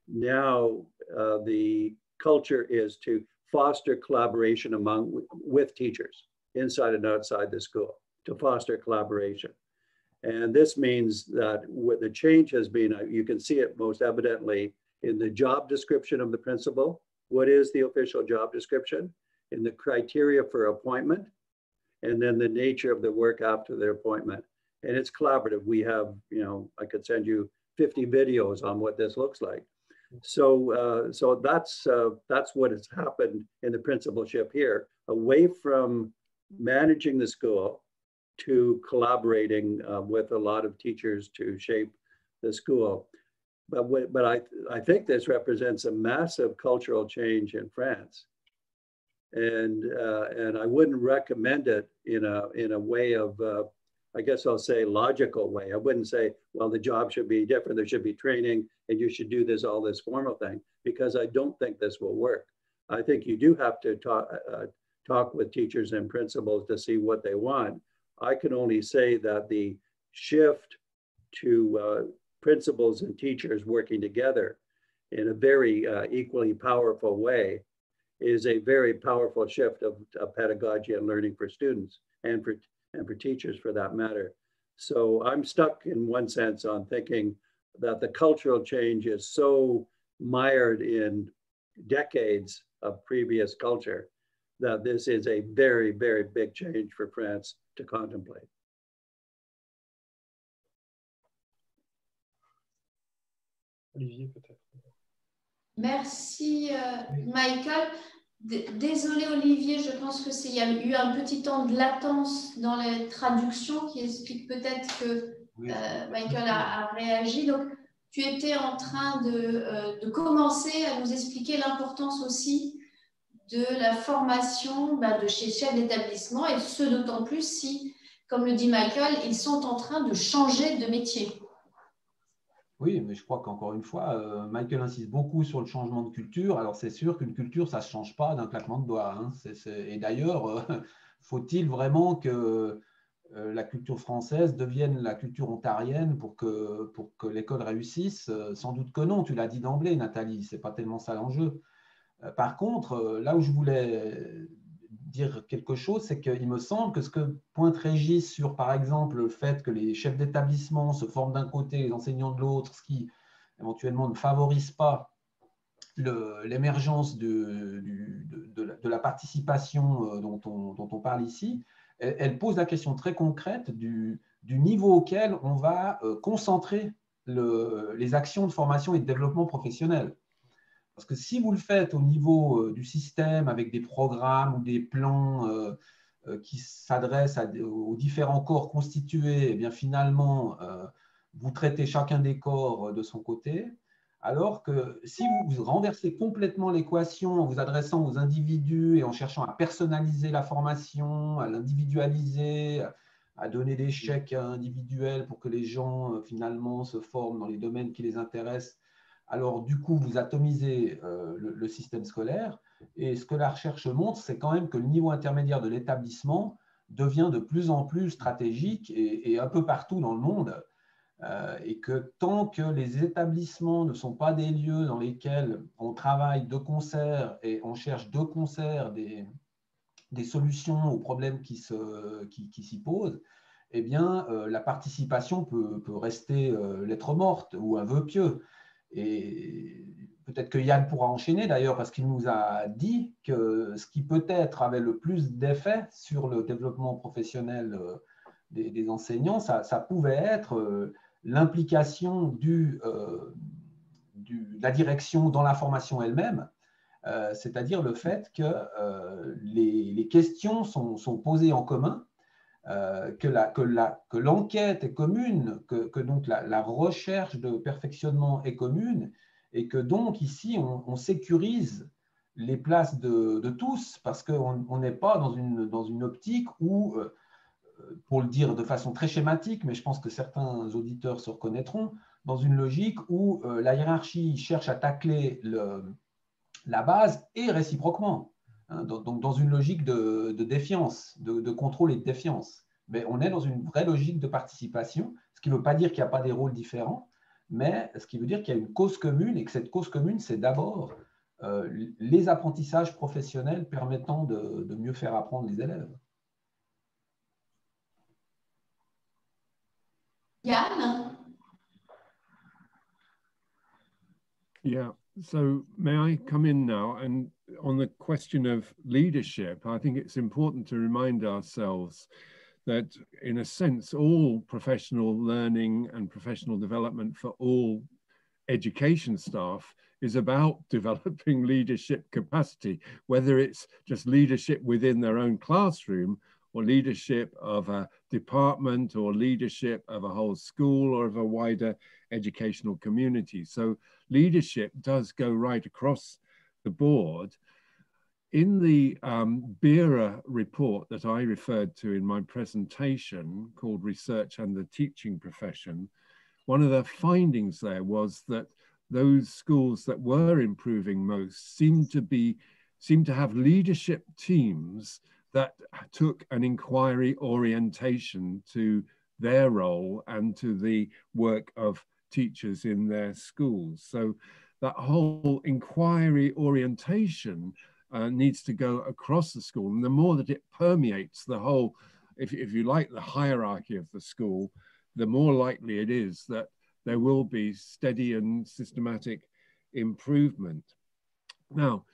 now the culture is to foster collaboration with teachers inside and outside the school, to foster collaboration. And this means that what the change has been, you can see it most evidently in the job description of the principal. What is the official job description? In the criteria for appointment, and then the nature of the work after their appointment. And it's collaborative. We have, I could send you 50 videos on what this looks like. So, so that's what has happened in the principalship here, away from managing the school to collaborating with a lot of teachers to shape the school. But I think this represents a massive cultural change in France, and I wouldn't recommend it in a way of I guess I'll say logical way. I wouldn't say, well, the job should be different. There should be training and you should do all this formal thing, because I don't think this will work. I think you do have to talk with teachers and principals to see what they want. I can only say that the shift to principals and teachers working together in a very equally powerful way is a very powerful shift of pedagogy and learning for students and for teachers for that matter. So I'm stuck in one sense on thinking that the cultural change is so mired in decades of previous culture that this is a very, very big change for France to contemplate. Olivier, peut-être. Merci, Michael. Désolée, Olivier, je pense qu'il y a eu un petit temps de latence dans les traductions qui explique peut-être que Michael a réagi. Donc, tu étais en train de commencer à nous expliquer l'importance aussi de la formation de chez chefs d'établissement, et ce d'autant plus si, comme le dit Michael, ils sont en train de changer de métier. Oui, mais je crois qu'encore une fois, Michael insiste beaucoup sur le changement de culture. Alors, c'est sûr qu'une culture, ça ne se change pas d'un claquement de doigts. Hein. Et d'ailleurs, faut-il vraiment que la culture française devienne la culture ontarienne pour que l'école réussisse? Sans doute que non. Tu l'as dit d'emblée, Nathalie, ce n'est pas tellement ça l'enjeu. Par contre, là où je voulais dire quelque chose, c'est qu'il me semble que ce que pointe Régis sur, par exemple, le fait que les chefs d'établissement se forment d'un côté, les enseignants de l'autre, ce qui éventuellement ne favorise pas l'émergence de la participation dont on parle ici, elle pose la question très concrète du niveau auquel on va concentrer les actions de formation et de développement professionnel. Parce que si vous le faites au niveau du système avec des programmes ou des plans qui s'adressent aux différents corps constitués, et bien finalement, vous traitez chacun des corps de son côté, alors que si vous renversez complètement l'équation en vous adressant aux individus et en cherchant à personnaliser la formation, à l'individualiser, à donner des chèques individuels pour que les gens finalement se forment dans les domaines qui les intéressent, alors du coup, vous atomisez le système scolaire. Et ce que la recherche montre, c'est quand même que le niveau intermédiaire de l'établissement devient de plus en plus stratégique et un peu partout dans le monde. Et que tant que les établissements ne sont pas des lieux dans lesquels on travaille de concert et on cherche de concert des solutions aux problèmes qui s'y posent, eh bien, la participation peut rester lettre morte ou un vœu pieux. Et peut-être que Yann pourra enchaîner d'ailleurs, parce qu'il nous a dit que ce qui peut-être avait le plus d'effet sur le développement professionnel des enseignants, ça pouvait être l'implication de la direction dans la formation elle-même, c'est-à-dire le fait que les questions sont posées en commun, que l'enquête est commune, que donc la recherche de perfectionnement est commune, et que donc ici on sécurise les places de tous, parce qu'on n'est pas dans une optique où, pour le dire de façon très schématique, mais je pense que certains auditeurs se reconnaîtront, dans une logique où la hiérarchie cherche à tacler la base et réciproquement, hein, donc dans une logique de défiance, de contrôle et de défiance. Mais on est dans une vraie logique de participation, ce qui ne veut pas dire qu'il n'y a pas des rôles différents, mais ce qui veut dire qu'il y a une cause commune, et que cette cause commune, c'est d'abord les apprentissages professionnels permettant de mieux faire apprendre les élèves. Yann? Yeah, so may I come in now? And on the question of leadership, I think it's important to remind ourselves that, in a sense, all professional learning and professional development for all education staff is about developing leadership capacity, whether it's just leadership within their own classroom, or leadership of a department, or leadership of a whole school, or of a wider educational community. So leadership does go right across the board. In the BERA report that I referred to in my presentation, called Research and the Teaching Profession, one of the findings there was that those schools that were improving most seemed to have leadership teams that took an inquiry orientation to their role and to the work of teachers in their schools. So that whole inquiry orientation needs to go across the school. And the more that it permeates the whole, if you like, the hierarchy of the school, the more likely it is that there will be steady and systematic improvement. Now,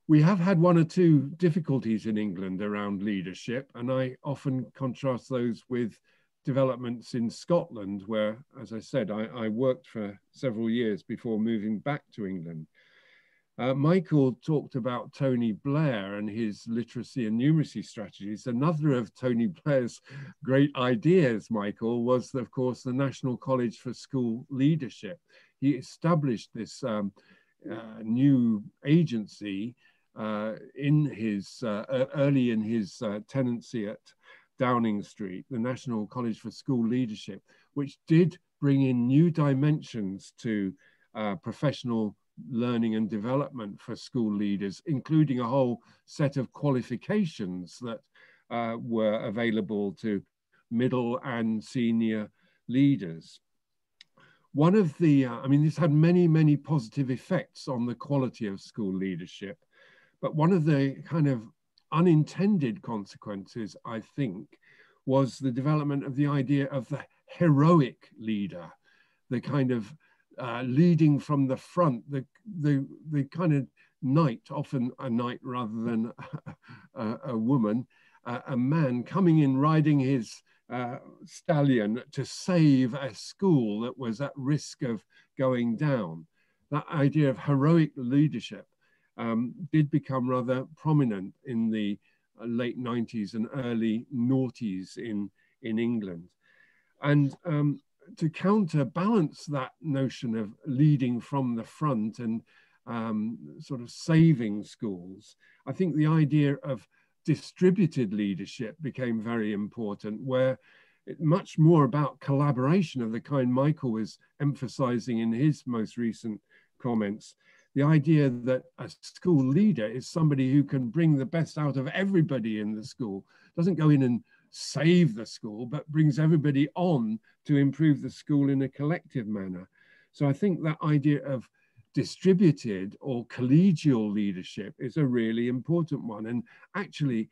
we have had one or two difficulties in England around leadership, and I often contrast those with developments in Scotland, where, as I said, I worked for several years before moving back to England. Michael talked about Tony Blair and his literacy and numeracy strategies. Another of Tony Blair's great ideas, Michael, was, of course, the National College for School Leadership. He established this new agency early in his tenancy at Downing Street, the National College for School Leadership, which did bring in new dimensions to professional learning and development for school leaders, including a whole set of qualifications that were available to middle and senior leaders. One of the, I mean, this had many, many positive effects on the quality of school leadership, but one of the kind of unintended consequences, I think, was the development of the idea of the heroic leader, the kind of leading from the front, the kind of knight, often a knight rather than a woman, a man coming in riding his stallion to save a school that was at risk of going down. That idea of heroic leadership did become rather prominent in the late 90s and early noughties in England. And to counterbalance that notion of leading from the front and sort of saving schools, I think the idea of distributed leadership became very important, where it's much more about collaboration of the kind Michael was emphasizing in his most recent comments. The idea that a school leader is somebody who can bring the best out of everybody in the school, doesn't go in and save the school, but brings everybody on to improve the school in a collective manner. So I think that idea of distributed or collegial leadership is a really important one. And actually,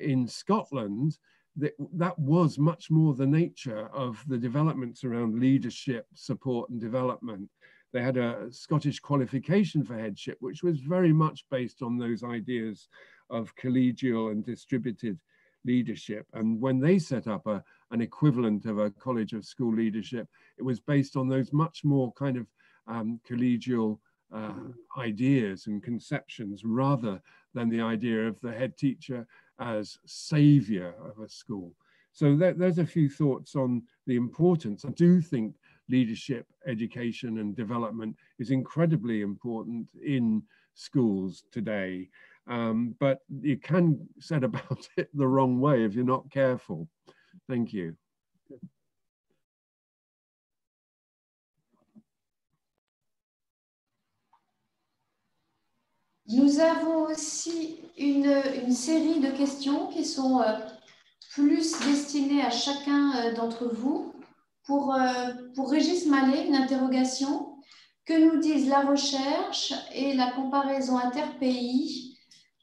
in Scotland, that was much more the nature of the developments around leadership, support and development. They had a Scottish qualification for headship, which was very much based on those ideas of collegial and distributed leadership. And when they set up an equivalent of a College of School Leadership, it was based on those much more kind of collegial ideas and conceptions, rather than the idea of the head teacher as savior of a school. So there's a few thoughts on the importance. I do think leadership, education and development is incredibly important in schools today. But you can set about it the wrong way if you're not careful. Thank you. Nous avons aussi une série de questions qui sont plus destinées à chacun d'entre vous. Pour Régis Mallet, une interrogation. Que nous disent la recherche et la comparaison interpays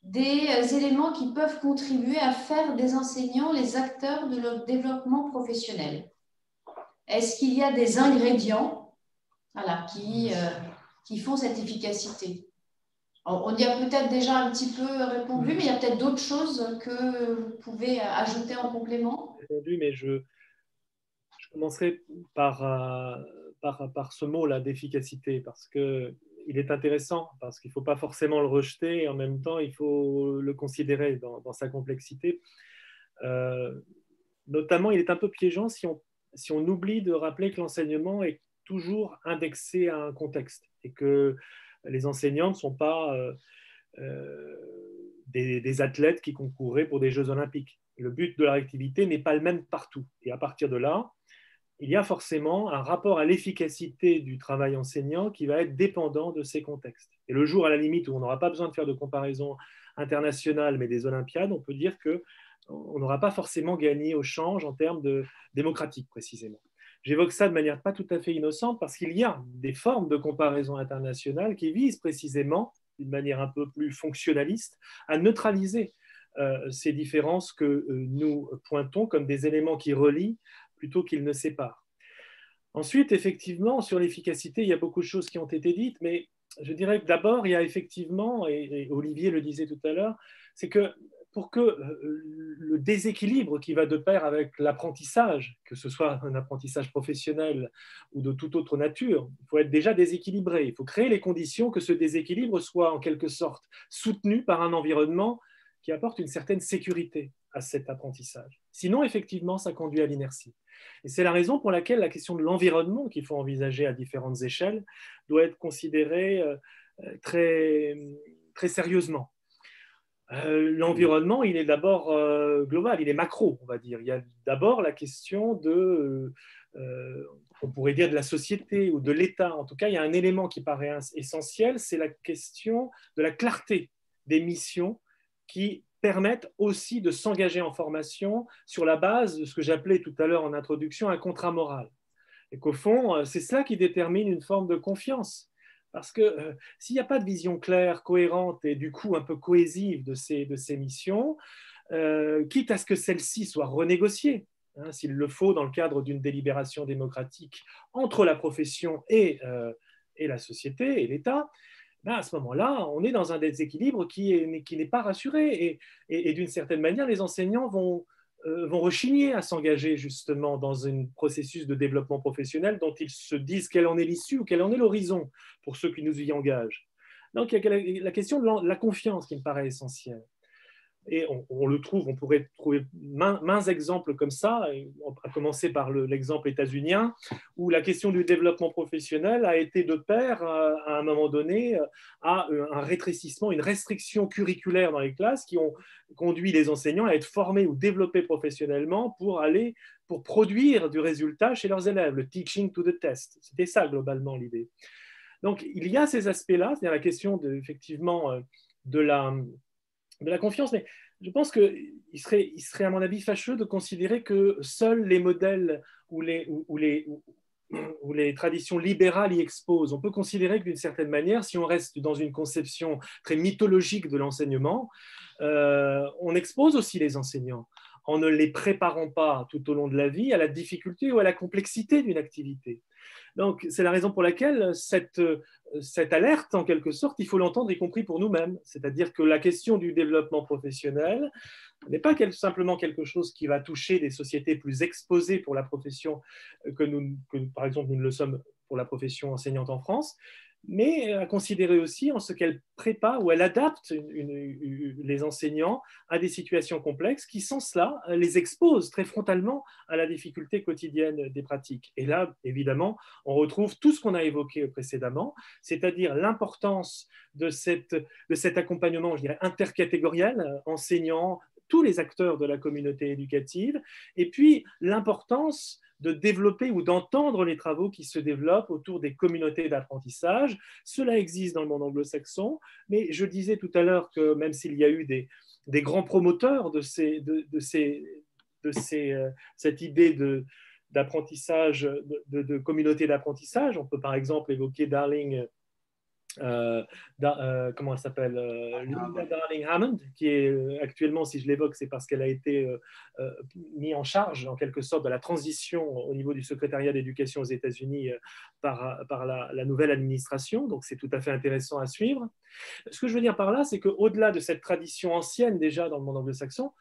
des éléments qui peuvent contribuer à faire des enseignants les acteurs de leur développement professionnel? Est-ce qu'il y a des ingrédients, voilà, qui font cette efficacité? On y a peut-être déjà un petit peu répondu, mais il y a peut-être d'autres choses que vous pouvez ajouter en complément. Mais je commencerai par ce mot-là d'efficacité, parce qu'il est intéressant, parce qu'il ne faut pas forcément le rejeter, et en même temps, il faut le considérer dans sa complexité. Notamment, il est un peu piégeant si on oublie de rappeler que l'enseignement est toujours indexé à un contexte, et que les enseignants ne sont pas des athlètes qui concourraient pour des Jeux olympiques. Le but de leur activité n'est pas le même partout. Et à partir de là, il y a forcément un rapport à l'efficacité du travail enseignant qui va être dépendant de ces contextes. Et le jour, à la limite, où on n'aura pas besoin de faire de comparaison internationale, mais des Olympiades, on peut dire qu'on n'aura pas forcément gagné au change en termes de démocratique, précisément. J'évoque ça de manière pas tout à fait innocente parce qu'il y a des formes de comparaison internationale qui visent précisément, d'une manière un peu plus fonctionnaliste, à neutraliser ces différences que nous pointons comme des éléments qui relient plutôt qu'ils ne séparent. Ensuite, effectivement, sur l'efficacité, il y a beaucoup de choses qui ont été dites, mais je dirais que d'abord, il y a effectivement, et Olivier le disait tout à l'heure, c'est que pour que le déséquilibre qui va de pair avec l'apprentissage, que ce soit un apprentissage professionnel ou de toute autre nature, il faut être déjà déséquilibré. Il faut créer les conditions que ce déséquilibre soit en quelque sorte soutenu par un environnement qui apporte une certaine sécurité à cet apprentissage. Sinon, effectivement, ça conduit à l'inertie. Et c'est la raison pour laquelle la question de l'environnement qu'il faut envisager à différentes échelles doit être considérée très, très sérieusement. L'environnement, il est d'abord global, il est macro, on va dire. Il y a d'abord la question on pourrait dire de la société ou de l'État. En tout cas, il y a un élément qui paraît essentiel, c'est la question de la clarté des missions qui permettent aussi de s'engager en formation sur la base de ce que j'appelais tout à l'heure en introduction un contrat moral. Et qu'au fond, c'est cela qui détermine une forme de confiance. Parce que s'il n'y a pas de vision claire, cohérente et du coup un peu cohésive de ces missions, quitte à ce que celles-ci soient renégociées, hein, s'il le faut dans le cadre d'une délibération démocratique entre la profession et la société et l'État, ben à ce moment-là, on est dans un déséquilibre qui n'est pas rassuré. Et d'une certaine manière, les enseignants vont rechigner à s'engager justement dans un processus de développement professionnel dont ils se disent quelle en est l'issue ou quel en est l'horizon pour ceux qui nous y engagent. Donc il y a la question de la confiance qui me paraît essentielle. Et on pourrait trouver maints exemples comme ça, à commencer par l'exemple états-unien, où la question du développement professionnel a été de pair, à un moment donné, à un rétrécissement, une restriction curriculaire dans les classes qui ont conduit les enseignants à être formés ou développés professionnellement pour produire du résultat chez leurs élèves, le teaching to the test. C'était ça, globalement, l'idée. Donc, il y a ces aspects-là, c'est-à-dire la question effectivement de la confiance, mais je pense qu'il serait, à mon avis, fâcheux de considérer que seuls les modèles ou les traditions libérales y exposent. On peut considérer que d'une certaine manière, si on reste dans une conception très mythologique de l'enseignement, on expose aussi les enseignants en ne les préparant pas tout au long de la vie à la difficulté ou à la complexité d'une activité. Donc, c'est la raison pour laquelle cette alerte, en quelque sorte, il faut l'entendre, y compris pour nous-mêmes. C'est-à-dire que la question du développement professionnel n'est pas simplement quelque chose qui va toucher des sociétés plus exposées pour la profession que par exemple, nous ne le sommes pour la profession enseignante en France, mais à considérer aussi en ce qu'elle prépare ou elle adapte les enseignants à des situations complexes qui, sans cela, les exposent très frontalement à la difficulté quotidienne des pratiques. Et là, évidemment, on retrouve tout ce qu'on a évoqué précédemment, c'est-à-dire l'importance de cet accompagnement, je dirais, intercatégoriel, enseignants, tous les acteurs de la communauté éducative, et puis l'importance de développer ou d'entendre les travaux qui se développent autour des communautés d'apprentissage. Cela existe dans le monde anglo-saxon, mais je disais tout à l'heure que même s'il y a eu des grands promoteurs de cette idée d'apprentissage, de communauté d'apprentissage, on peut par exemple évoquer Darling, comment elle s'appelle, Linda Darling-Hammond, qui est actuellement, si je l'évoque, c'est parce qu'elle a été mise en charge, en quelque sorte, de la transition au niveau du secrétariat d'éducation aux États-Unis par la nouvelle administration. Donc, c'est tout à fait intéressant à suivre. Ce que je veux dire par là, c'est qu'au-delà de cette tradition ancienne déjà dans le monde anglo-saxon,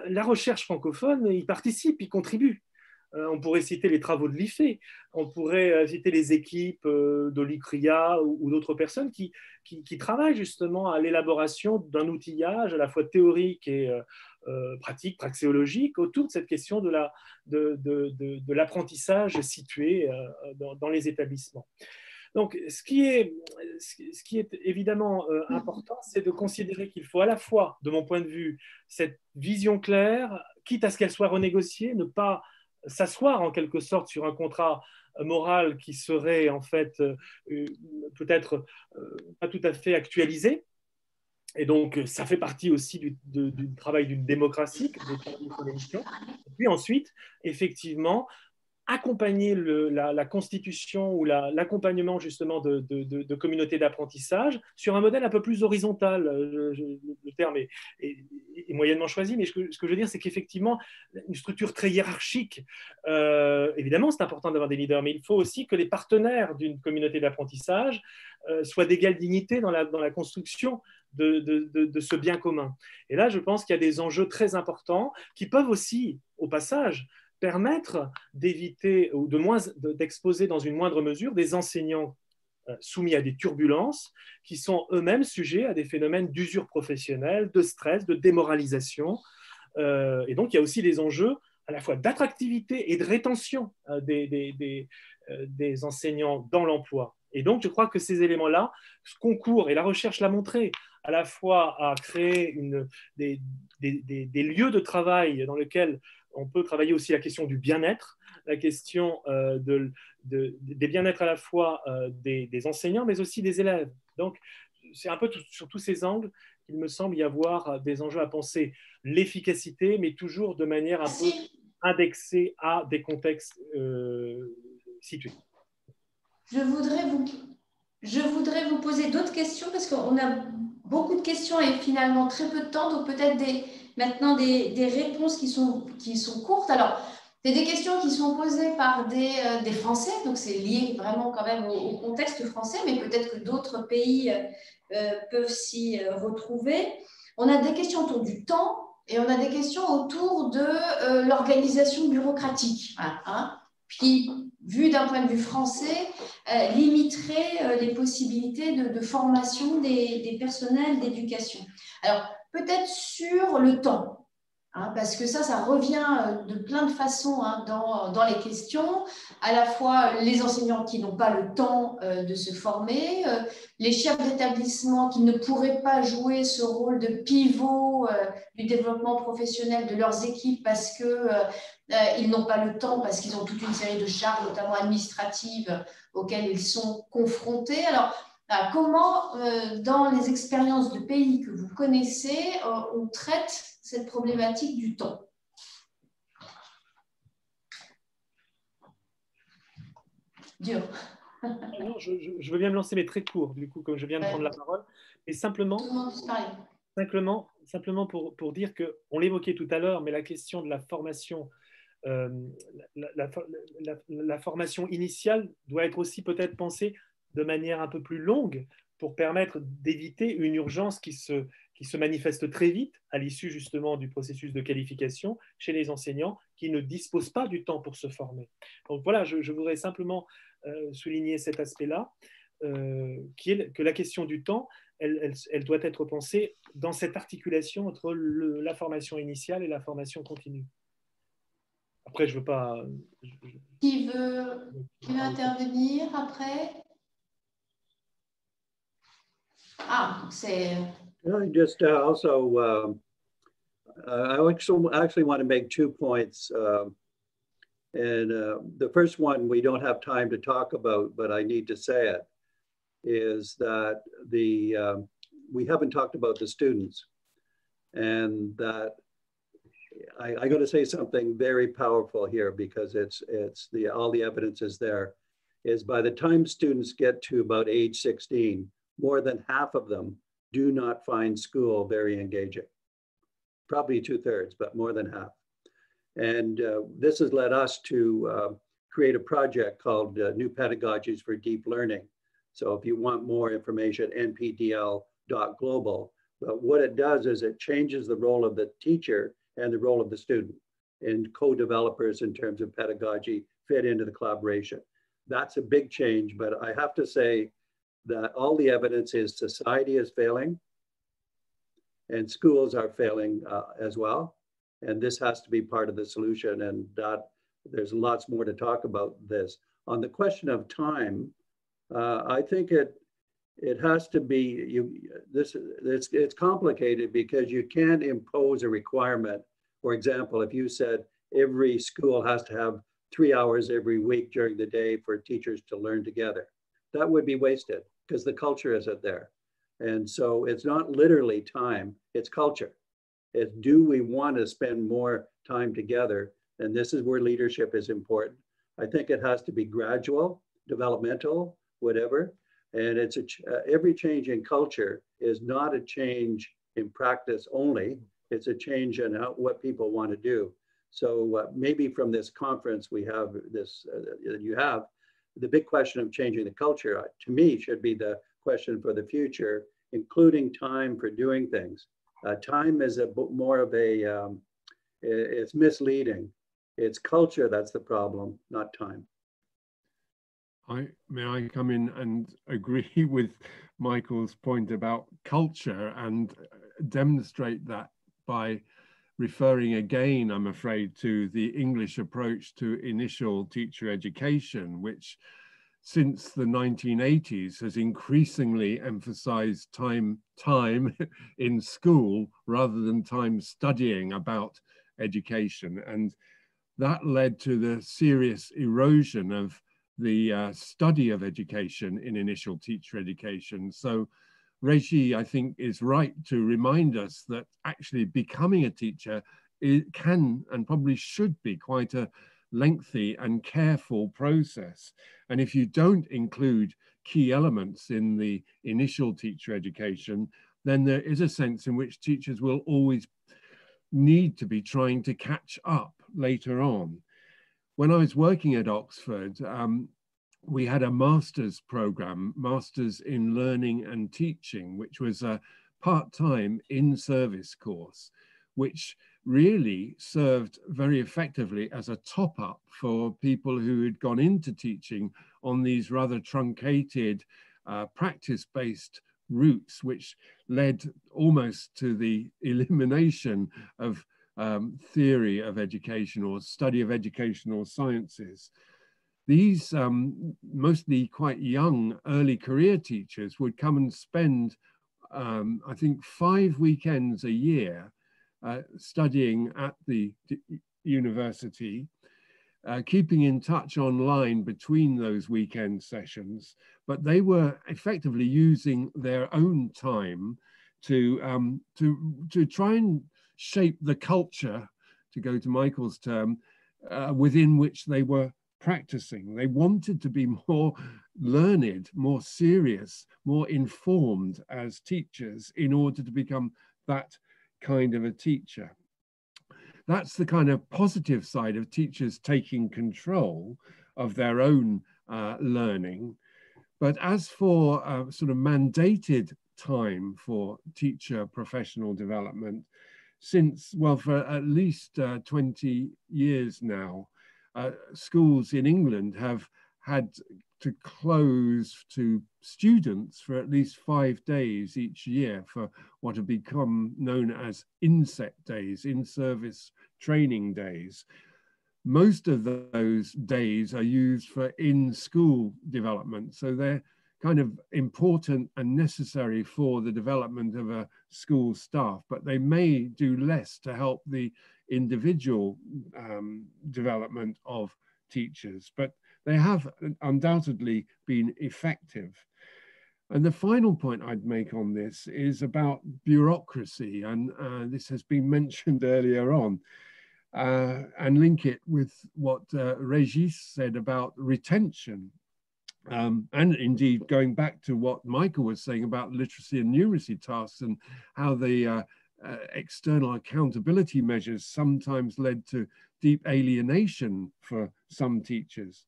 la recherche francophone y participe, y contribue. On pourrait citer les travaux de l'IFE, on pourrait citer les équipes d'Olicria ou d'autres personnes qui travaillent justement à l'élaboration d'un outillage à la fois théorique et pratique, praxéologique, autour de cette question de l'apprentissage situé dans les établissements. Donc, ce qui est évidemment important, c'est de considérer qu'il faut à la fois, de mon point de vue, cette vision claire, quitte à ce qu'elle soit renégociée, ne pas s'asseoir en quelque sorte sur un contrat moral qui serait en fait peut-être pas tout à fait actualisé. Et donc, ça fait partie aussi du travail d'une démocratie, de travail sur l'émission. Et puis ensuite, effectivement, accompagner la constitution ou l'accompagnement justement de communautés d'apprentissage sur un modèle un peu plus horizontal. Le terme est moyennement choisi, mais ce que je veux dire, c'est qu'effectivement, une structure très hiérarchique, évidemment, c'est important d'avoir des leaders, mais il faut aussi que les partenaires d'une communauté d'apprentissage soient d'égale dignité dans la construction de ce bien commun. Et là, je pense qu'il y a des enjeux très importants qui peuvent aussi, au passage, permettre d'éviter ou d'exposer dans une moindre mesure des enseignants soumis à des turbulences qui sont eux-mêmes sujets à des phénomènes d'usure professionnelle, de stress, de démoralisation. Et donc, il y a aussi des enjeux à la fois d'attractivité et de rétention des enseignants dans l'emploi. Et donc, je crois que ces éléments-là concourent, et la recherche l'a montré, à la fois à créer des lieux de travail dans lesquels on peut travailler aussi la question du bien-être, la question des bien-être à la fois des enseignants, mais aussi des élèves. Donc, c'est un peu sur tous ces angles qu'il me semble y avoir des enjeux à penser l'efficacité, mais toujours de manière un peu indexée à des contextes situés. Je voudrais vous poser d'autres questions parce qu'on a beaucoup de questions et finalement très peu de temps, donc peut-être maintenant des réponses qui sont courtes. Alors, c'est des questions qui sont posées par des Français, donc c'est lié vraiment quand même au contexte français, mais peut-être que d'autres pays peuvent s'y retrouver. On a des questions autour du temps et on a des questions autour de l'organisation bureaucratique, qui, vu d'un point de vue français, limiterait les possibilités de formation des personnels d'éducation. Alors, peut-être sur le temps, parce que ça revient de plein de façons dans les questions, à la fois les enseignants qui n'ont pas le temps de se former, les chefs d'établissement qui ne pourraient pas jouer ce rôle de pivot du développement professionnel de leurs équipes parce qu'ils n'ont pas le temps, parce qu'ils ont toute une série de charges, notamment administratives, auxquelles ils sont confrontés. Alors, comment, dans les expériences de pays que vous connaissez, on traite cette problématique du temps? Dur. Non, je veux bien me lancer, mais très court, du coup, comme je viens de prendre la parole. Et simplement, Simplement pour dire qu'on l'évoquait tout à l'heure, mais la question de la formation, la formation initiale doit être aussi peut-être pensée de manière un peu plus longue pour permettre d'éviter une urgence qui se manifeste très vite à l'issue justement du processus de qualification chez les enseignants qui ne disposent pas du temps pour se former. Donc voilà, je voudrais simplement souligner cet aspect-là, qui est que la question du temps, elle doit être pensée dans cette articulation entre la formation initiale et la formation continue. Après, je ne veux pas... Qui veut intervenir après? Ah, c'est... Just also, I actually want to make 2 points. The first one we don't have time to talk about, but I need to say it, is that we haven't talked about the students, and that I got to say something very powerful here, because all the evidence is there, is by the time students get to about age 16, more than half of them do not find school very engaging. Probably 2/3, but more than half. And this has led us to create a project called New Pedagogies for Deep Learning. So if you want more information, npdl.global. But what it does is it changes the role of the teacher and the role of the student, and co-developers in terms of pedagogy fit into the collaboration. That's a big change, but I have to say that all the evidence is society is failing and schools are failing as well. And this has to be part of the solution, and that there's lots more to talk about this. On the question of time, I think it has to be, it's complicated because you can't impose a requirement. For example, if you said every school has to have 3 hours every week during the day for teachers to learn together, that would be wasted because the culture isn't there. And so it's not literally time, it's culture. It's, do we want to spend more time together? And this is where leadership is important. I think it has to be gradual, developmental, whatever. And it's every change in culture is not a change in practice only. It's a change in what people want to do. So maybe from this conference we have this, you have, the big question of changing the culture, to me, should be the question for the future, including time for doing things. Time is more of a, it's misleading. It's culture that's the problem, not time. May I come in and agree with Michael's point about culture and demonstrate that by referring again, I'm afraid, to the English approach to initial teacher education, which since the 1980s has increasingly emphasized time in school rather than time studying about education. And that led to the serious erosion of the study of education in initial teacher education. So Reggie, I think, is right to remind us that actually becoming a teacher can and probably should be quite a lengthy and careful process. And if you don't include key elements in the initial teacher education, then there is a sense in which teachers will always need to be trying to catch up later on. When I was working at Oxford, we had a master's program, Masters in Learning and Teaching, which was a part-time in-service course, which really served very effectively as a top-up for people who had gone into teaching on these rather truncated practice-based routes, which led almost to the elimination of theory of education or study of educational sciences. These mostly quite young early career teachers would come and spend, I think, 5 weekends a year studying at the university, keeping in touch online between those weekend sessions, but they were effectively using their own time to try and shape the culture, to go to Michael's term, within which they were practicing. They wanted to be more learned, more serious, more informed as teachers in order to become that kind of a teacher. That's the kind of positive side of teachers taking control of their own learning. But as for sort of mandated time for teacher professional development, since, well, for at least 20 years now, schools in England have had to close to students for at least 5 days each year for what have become known as INSET days, in-service training days. Most of those days are used for in-school development, so they're kind of important and necessary for the development of a school staff, but they may do less to help the individual development of teachers, but they have undoubtedly been effective. And the final point I'd make on this is about bureaucracy, and this has been mentioned earlier on, and link it with what Régis said about retention. And indeed, going back to what Michael was saying about literacy and numeracy tasks and how the external accountability measures sometimes led to deep alienation for some teachers.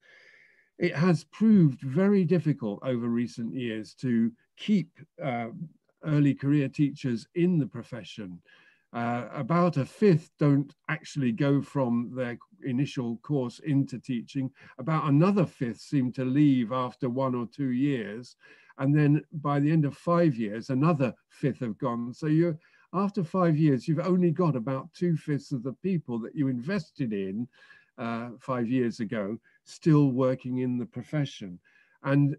It has proved very difficult over recent years to keep early career teachers in the profession. About a fifth don't actually go from their initial course into teaching. About another fifth seem to leave after 1 or 2 years. And then by the end of 5 years, another fifth have gone. So after 5 years, you've only got about 2/5 of the people that you invested in 5 years ago still working in the profession. And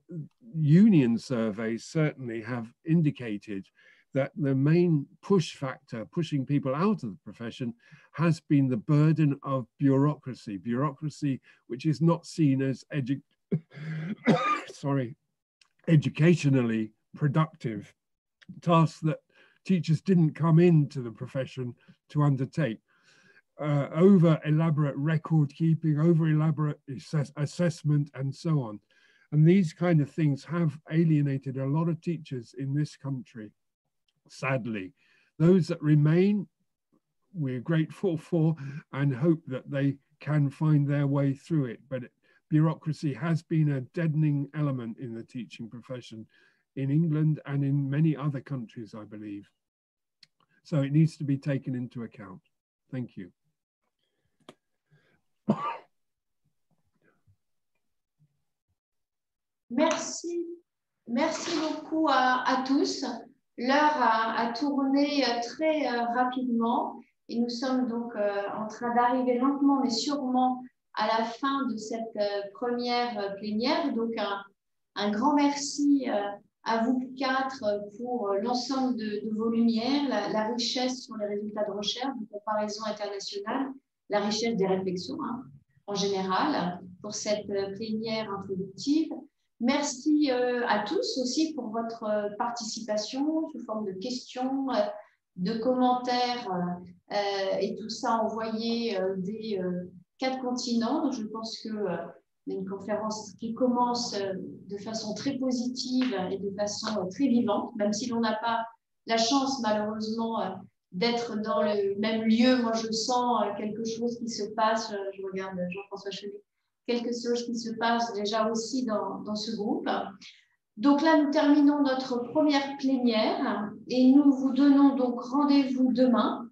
union surveys certainly have indicated that the main push factor, pushing people out of the profession, has been the burden of bureaucracy. Bureaucracy which is not seen as educationally productive, tasks that teachers didn't come into the profession to undertake. Over elaborate record keeping, over elaborate assessment, and so on. And these kind of things have alienated a lot of teachers in this country, sadly. Those that remain, we're grateful for and hope that they can find their way through it. But bureaucracy has been a deadening element in the teaching profession in England and in many other countries, I believe. So it needs to be taken into account. Thank you. Merci beaucoup à tous. L'heure a tourné très rapidement et nous sommes donc en train d'arriver lentement mais sûrement à la fin de cette première plénière. Donc un grand merci à vous quatre pour l'ensemble de vos lumières, la richesse sur les résultats de recherche, de comparaison internationale, la richesse des réflexions en général pour cette plénière introductive. Merci à tous aussi pour votre participation sous forme de questions, de commentaires et tout ça envoyé des 4 continents. Donc, je pense que une conférence qui commence de façon très positive et de façon très vivante, même si l'on n'a pas la chance malheureusement d'être dans le même lieu. Moi, je sens quelque chose qui se passe. Je regarde Jean-François Chevet. Quelque chose qui se passe déjà aussi dans ce groupe. Donc là, nous terminons notre première plénière et nous vous donnons donc rendez-vous demain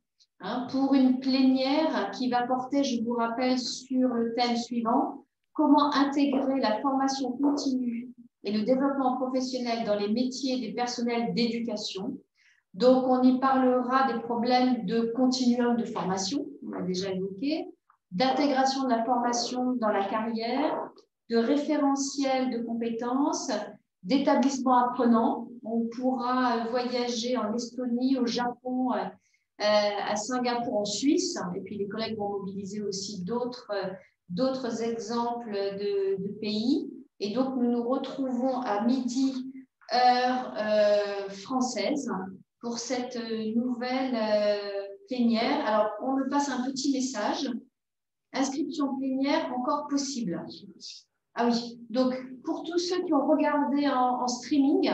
pour une plénière qui va porter, je vous rappelle, sur le thème suivant: comment intégrer la formation continue et le développement professionnel dans les métiers des personnels d'éducation. Donc, on y parlera des problèmes de continuum de formation, on l'a déjà évoqué, d'intégration de la formation dans la carrière, de référentiel de compétences, d'établissement apprenant. On pourra voyager en Estonie, au Japon, à Singapour, en Suisse. Et puis, les collègues vont mobiliser aussi d'autres exemples de pays. Et donc, nous nous retrouvons à midi, heure française, pour cette nouvelle plénière. Alors, on me passe un petit message. Inscription plénière encore possible. Ah oui, donc pour tous ceux qui ont regardé en streaming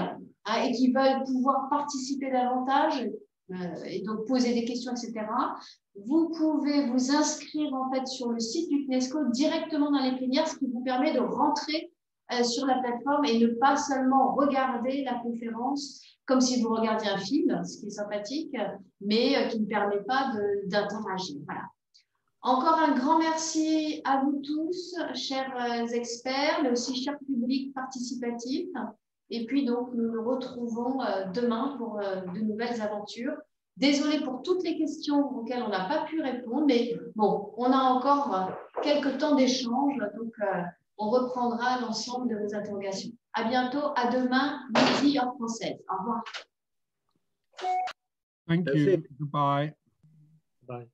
et qui veulent pouvoir participer davantage, et donc poser des questions, etc. Vous pouvez vous inscrire en fait sur le site du CNESCO directement dans les plénières, ce qui vous permet de rentrer sur la plateforme et ne pas seulement regarder la conférence comme si vous regardiez un film, ce qui est sympathique, mais qui ne permet pas d'interagir. Voilà. Encore un grand merci à vous tous, chers experts, mais aussi chers publics participatifs. Et puis donc, nous nous retrouvons demain pour de nouvelles aventures. Désolée pour toutes les questions auxquelles on n'a pas pu répondre, mais bon, on a encore quelques temps d'échange, donc on reprendra l'ensemble de vos interrogations. À bientôt, à demain, midi en français. Au revoir. Thank you. Goodbye. Bye.